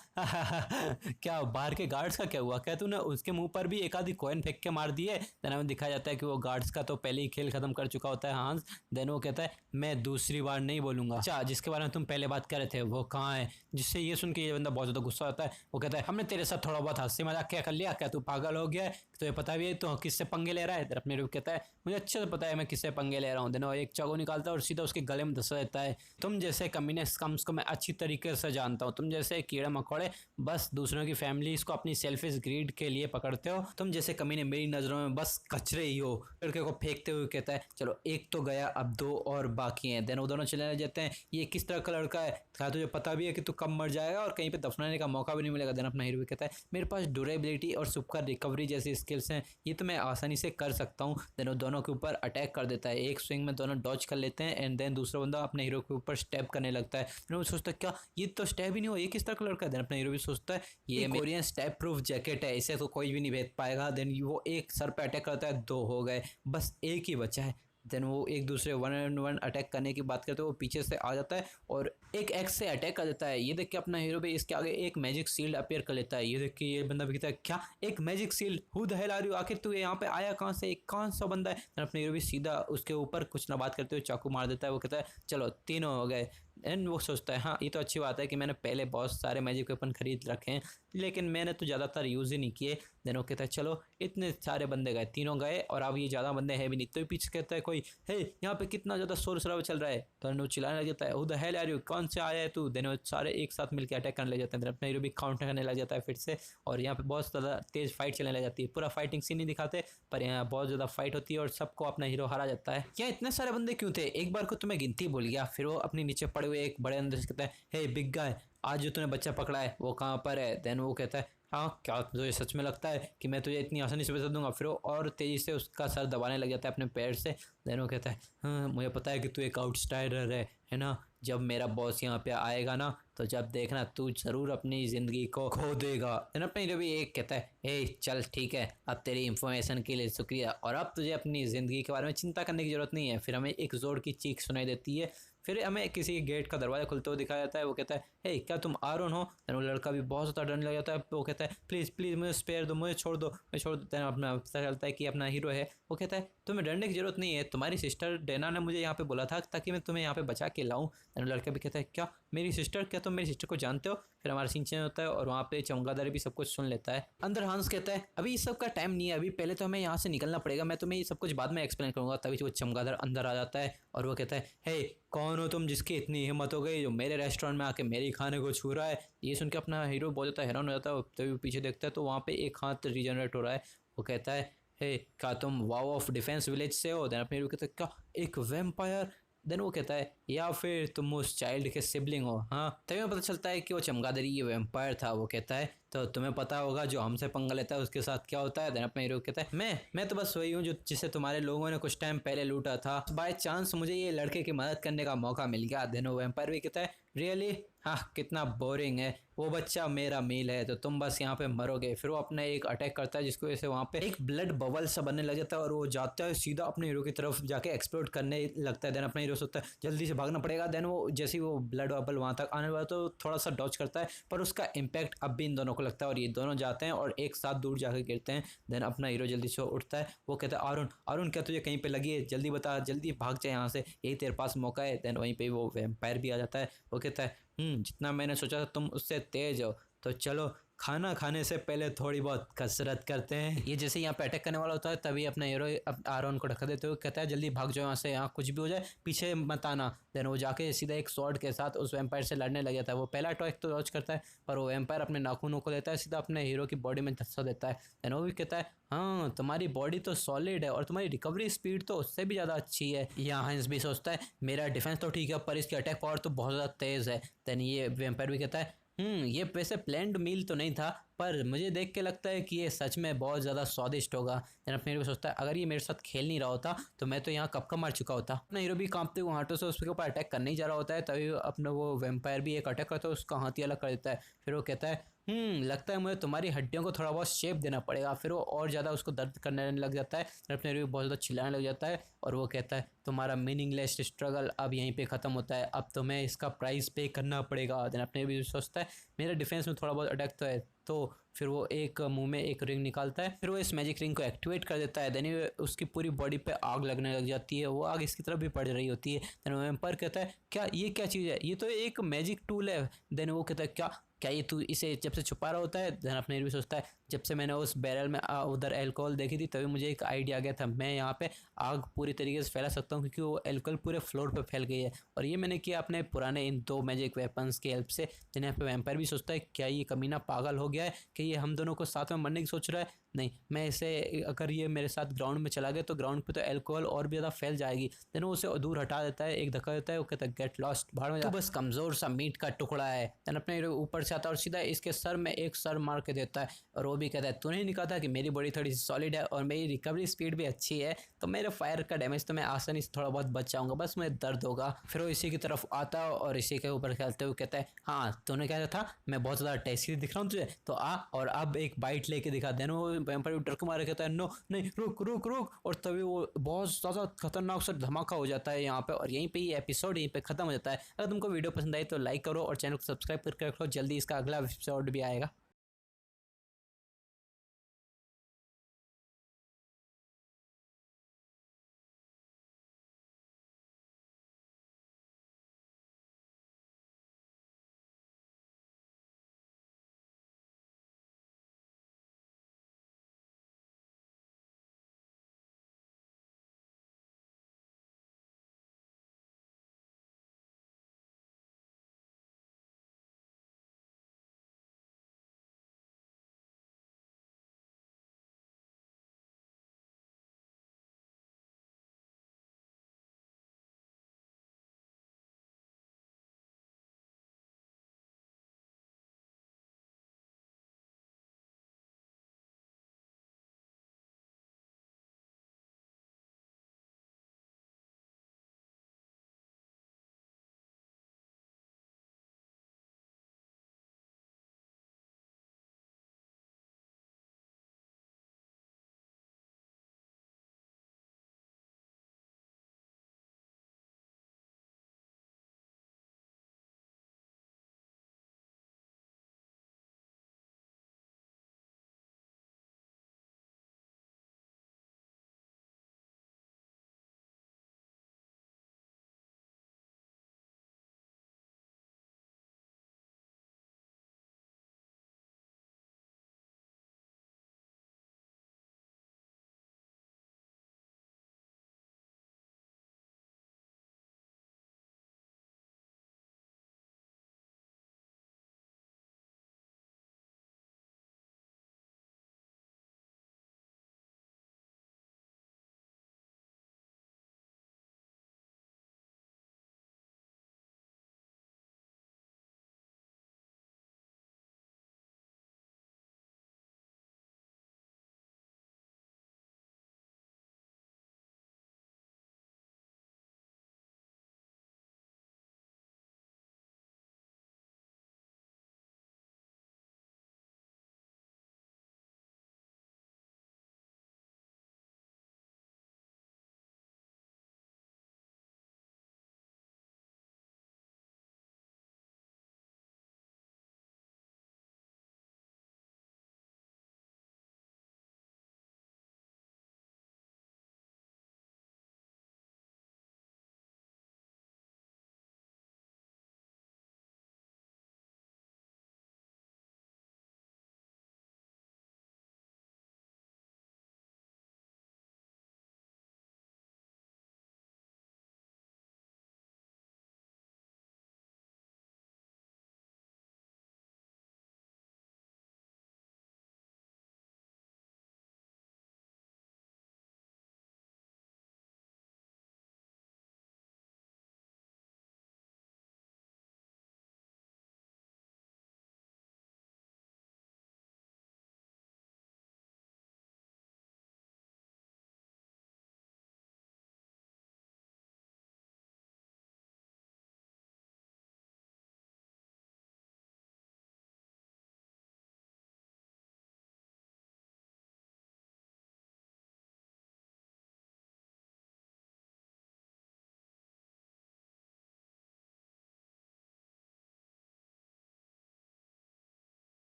क्या बाहर के गार्ड्स का क्या हुआ? क्या तूने उसके मुंह पर भी एक आधी कॉइन फेंक के मार दी है? देन हमें दिखाया जाता है कि वो गार्ड्स का तो पहले ही खेल खत्म कर चुका होता है हांस। देन वो कहता है, मैं दूसरी बार नहीं बोलूंगा। अच्छा, जिसके बारे में तुम पहले बात कर रहे थे वो कहाँ है? जिससे ये सुन के ये बंदा बहुत ज़्यादा गुस्सा होता है। वो कहता है, हमने तेरे साथ थोड़ा बहुत हंसी मजाक क्या कर लिया? क्या तू पागल हो गया है? तो ये पता भी है तो किससे पंगे ले रहा है? अपने रूप कहता है, मुझे अच्छे से पता है मैं किससे पंगे ले रहा हूँ। देन वो एक चाकू निकालता है और सीधा उसके गले में धंसा देता है। तुम जैसे कमीने स्कम्स को मैं अच्छी तरीके से जानता हूँ, तुम जैसे कीड़े मकोड़े बस दूसरों की फैमिलीज को अपनी सेल्फिश ग्रीड के लिए पकड़ते हो, तुम जैसे कमीने मेरी नज़रों में बस कचरे ही हो। लड़के को फेंकते हुए कहता है, चलो एक तो गया, अब दो और बाकी हैं। देन वो दोनों चले जाते हैं। ये किस तरह का लड़का है? क्या तुझे पता भी है कि तू कब मर जाएगा और कहीं पे दफनाने का मौका भी नहीं मिलेगा? देन अपना हीरो भी कहता है, मेरे पास ड्यूरेबिलिटी और सुपर रिकवरी जैसी स्किल्स हैं, ये तो मैं आसानी से कर सकता हूँ। देन वो दोनों के ऊपर अटैक कर देता है, एक स्विंग में दोनों डॉज कर लेते हैं। एंड देन दूसरा बंदा अपने हीरो के ऊपर स्टेप करने लगता है। देन वो सोचता है, क्या ये तो स्टेप ही नहीं हो, ये किस तरह का लड़का है? देन अपना हीरो भी सोचता है, ये कोरियन स्टेप प्रूफ जैकेट है, इसे तो कोई भी नहीं भेज पाएगा। देन वो एक सर पे अटैक करता है, दो हो गए, बस एक ही बचा है। देन वो एक दूसरे 1-on-1 अटैक करने की बात करते हैं, वो पीछे से आ जाता है और एक एक्स से अटैक कर देता है। ये देख के अपना हीरो भी इसके आगे एक मैजिक शील्ड अपीयर कर लेता है। ये देख के ये बंदा भी कहता है, क्या एक magic shield? Who the hell are you? आखिर तू यहाँ पे आया कहाँ से? कौन सा बंदा है? देन अपना हीरो भी सीधा उसके ऊपर कुछ ना बात करते हुए चाकू मार देता है। वो कहता है, चलो तीनों हो गए। एंड वो सोचता है, हाँ ये तो अच्छी बात है कि मैंने पहले बहुत सारे मैजिक वेपन खरीद रखे हैं, लेकिन मैंने तो ज़्यादातर यूज़ ही नहीं किए। देन वो कहता है, चलो इतने सारे बंदे गए, तीनों गए और अब ये ज़्यादा बंदे हैं भी नहीं। तो पीछे कहता है कोई, हे यहाँ पे कितना ज़्यादा शोर शराबा चल रहा है? तो वो चिल्लाने लग जाता है, who the hell are you? कौन से आया है तू? देन वो सारे एक साथ मिलकर अटैक करने लग जाते हैं। देन अपना हीरो भी काउंटर करने लग जाता है फिर से, और यहाँ पे बहुत ज़्यादा तेज़ फाइट चलने लग जाती है। पूरा फाइटिंग सीन नहीं दिखाते पर यहाँ बहुत ज़्यादा फाइट होती है और सबको अपना हीरो हारा जाता है। क्या इतने सारे बंदे क्यों थे? एक बार को तुम्हें गिनती भूल गया। फिर वो अपने नीचे पड़े हुए एक बड़े अंदर से कहता है, हे बिग गाय, आज जो तूने बच्चा पकड़ा है वो कहाँ पर है? देन वो कहता है, हाँ क्या तुझे सच में लगता है कि मैं तुझे इतनी आसानी से बता दूंगा? फिर वो और तेज़ी से उसका सर दबाने लग जाता है अपने पैर से। देन वो कहता है, हाँ मुझे पता है कि तू एक आउटसाइडर है ना? जब मेरा बॉस यहाँ पे आएगा ना तो जब देखना तू ज़रूर अपनी ज़िंदगी को खो देगा। देन अपने जो भी एक कहता है, हे चल ठीक है, अब तेरी इन्फॉर्मेशन के लिए शुक्रिया और अब तुझे अपनी ज़िंदगी के बारे में चिंता करने की ज़रूरत नहीं है। फिर हमें एक ज़ोर की चीख सुनाई देती है। फिर हमें किसी गेट का दरवाज़ा खुलते हुए दिखाया जाता है। वो कहता है, हे क्या तुम आरोन हो? देन वो लड़का भी बहुत ज़्यादा डरने लग जाता है। वो कहता है, प्लीज़ प्लीज़ मुझे स्पेयर दो, मुझे छोड़ दो, मैं छोड़ दो। देन अपना पता चलता है कि अपना हीरो है। वो कहता है, तुम्हें डरने की ज़रूरत नहीं है, तुम्हारी सिस्टर डेना ने मुझे यहाँ पे बोला था ताकि मैं तुम्हें यहाँ पे बचा के लाऊं। देन लड़का भी कहता है, क्या मेरी सिस्टर? क्या तुम मेरी सिस्टर को जानते हो? फिर हमारा सीन चेंज होता है और वहाँ पे चमगादड़ भी सब कुछ सुन लेता है। अंदर हांस कहता है, अभी इस सब का टाइम नहीं है, अभी पहले तो हमें यहाँ से निकलना पड़ेगा, मैं तुम्हें ये सब कुछ बाद में एक्सप्लेन करूँगा। तभी वो चमगादड़ अंदर आ जाता है और वो कहता है, हे कौन हो तुम जिसकी इतनी हिम्मत हो गई जो मेरे रेस्टोरेंट में आके मेरे खाने को छू रहा है? ये सुन के अपना हीरो बहुत ज़्यादा हैरान हो जाता है। तभी वो पीछे देखता है तो वहाँ पे एक हाथ रीजनरेट हो रहा है। वो कहता है, हे क्या तुम वाव ऑफ डिफेंस विलेज से हो? देन अपने हीरो कहता है, क्या एक वैम्पायर? देन वो कहता है, या फिर तुम उस चाइल्ड के सिबलिंग हो? हाँ, तभी पता चलता है कि वो चमगादड़ी ये वैम्पायर था। वो कहता है, तो तुम्हें पता होगा जो हमसे पंगा लेता है उसके साथ क्या होता है। देन अपना हीरो कहता है मैं तो बस वही हूँ जो जिसे तुम्हारे लोगों ने कुछ टाइम पहले लूटा था, बाय चांस मुझे ये लड़के की मदद करने का मौका मिल गया। देन वो वैम्पायर भी कहता है रियली, हाँ कितना बोरिंग है, वो बच्चा मेरा मील है तो तुम बस यहाँ पे मरोगे। फिर वो अपने एक अटैक करता है जिसकी वजह से वहाँ पे एक ब्लड बबल सा बनने लग जाता है और वो जाता है सीधा अपने हीरो की तरफ जाके एक्सप्लोड करने लगता है। देन अपना हीरो सोचता है जल्दी से भागना पड़ेगा। देन वो जैसे ही वो ब्लड बबल वहाँ तक आने वाला तो थोड़ा सा डॉज करता है, पर उसका इम्पैक्ट अब भी इन दोनों को लगता है और ये दोनों जाते हैं और एक साथ दूर जाकर गिरते हैं। देन अपना हीरो जल्दी से उठता है, वो कहता है अरुण क्या तुझे कहीं पे लगी है, जल्दी बता, जल्दी भाग जाए यहाँ से, यही तेरे पास मौका है। देन वहीं पे वो वैम्पायर भी आ जाता है, वो कहता है जितना मैंने सोचा था तुम उससे तेज हो, तो चलो खाना खाने से पहले थोड़ी बहुत कसरत करते हैं। ये जैसे यहाँ पे अटैक करने वाला होता है तभी अपना हीरो आरोन को ढका देते हुए कहता है जल्दी भाग जाओ यहाँ से, यहाँ कुछ भी हो जाए पीछे मत आना। देन वो जाके सीधा एक स्वॉर्ड के साथ उस वैम्पायर से लड़ने लग जाता है। वो पहला अटैक तो डॉज करता है पर वो वैम्पायर अपने नाखूनों को लेता है सीधा अपने हीरो की बॉडी में धस्सा देता है। देन वो भी कहता है हाँ तुम्हारी बॉडी तो सॉलिड है और तुम्हारी रिकवरी स्पीड तो उससे भी ज़्यादा अच्छी है। यहाँ हंस भी सोचता है मेरा डिफेंस तो ठीक है पर इसकी अटैक पावर तो बहुत ज़्यादा तेज़ है। देन ये वैम्पायर भी कहता है ये वैसे प्लान्ड मील तो नहीं था पर मुझे देख के लगता है कि ये सच में बहुत ज़्यादा स्वादिष्ट होगा। देन अपने हीरो भी सोचता है अगर ये मेरे साथ खेल नहीं रहा होता तो मैं तो यहाँ कब का मर चुका होता। अपना हीरो भी कांपते हुए हाथों से उसके ऊपर अटैक करने ही जा रहा होता है तभी अपना वो वैम्पायर भी एक अटैक करता है, उसका हाथ ही अलग कर देता है। फिर वो कहता है लगता है मुझे तुम्हारी हड्डियों को थोड़ा बहुत शेप देना पड़ेगा। फिर वो और ज़्यादा उसको दर्द करने लग जाता है, अपने हीरो भी बहुत ज़्यादा चिल्लाने लग जाता है और वो कहता है तुम्हारा मीनिंगलेस स्ट्रगल अब यहीं पे ख़त्म होता है, अब तुम्हें इसका प्राइस पे करना पड़ेगा। देन अपने भी सोचता है मेरे डिफेंस में थोड़ा बहुत अटैक तो है, तो फिर वो एक मुंह में एक रिंग निकालता है, फिर वो इस मैजिक रिंग को एक्टिवेट कर देता है। देन उसकी पूरी बॉडी पे आग लगने लग जाती है, वो आग इसकी तरफ भी पड़ रही होती है। देन वैम्पायर कहता है क्या ये क्या चीज़ है, ये तो एक मैजिक टूल है। देन वो कहता है क्या क्या ये तू इसे जब से छुपा रहा होता है। देन अपने भी सोचता है जब से मैंने उस बैरल में उधर अल्कोहल देखी थी तभी मुझे एक आइडिया आ गया था, मैं यहाँ पे आग पूरी तरीके से फैला सकता हूँ क्योंकि वो अल्कोहल पूरे फ्लोर पे फैल गई है और ये मैंने किया अपने पुराने इन 2 मैजिक वेपन्स की हेल्प से। देन यहाँ पे वैम्पायर भी सोचता है क्या ये कमीना पागल हो गया है कि ये हम दोनों को साथ में मरने की सोच रहा है, नहीं मैं इसे अगर ये मेरे साथ ग्राउंड में चला गया तो ग्राउंड पे तो अल्कोहल और भी ज़्यादा फैल जाएगी। देन वो उसे दूर हटा देता है, एक धक्का देता है, वो कहता है गेट लॉस्ट, भाड़ में जा, बस कमज़ोर सा मीट का टुकड़ा है। देन अपने ऊपर से आता है और सीधा इसके सर में एक सर मार के देता है और वो भी कहता है तूने नहीं कहा था कि मेरी बॉडी थोड़ी सी सॉलिड है और मेरी रिकवरी स्पीड भी अच्छी है तो मेरे फायर का डैमेज तो मैं आसानी से थोड़ा बहुत बच जाऊंगा, बस मुझे दर्द होगा। फिर वो इसी की तरफ आता है और इसी के ऊपर खेलते हुए कहता है हाँ तूने कहा था मैं बहुत ज़्यादा टेस्टी दिख रहा हूँ तुझे, तो आ और अब एक बाइट लेके दिखा। देन वो वैम्पायर डर के मारे कहता है नो नहीं रुक रुक रुक, और तभी वो बहुत ज़्यादा खतरनाक सा धमाका हो जाता है यहाँ पे और यहीं पे ये एपिसोड यहीं पे खत्म हो जाता है। अगर तुमको वीडियो पसंद आई तो लाइक करो और चैनल को सब्सक्राइब करके रखो, जल्दी इसका अगला एपिसोड भी आएगा।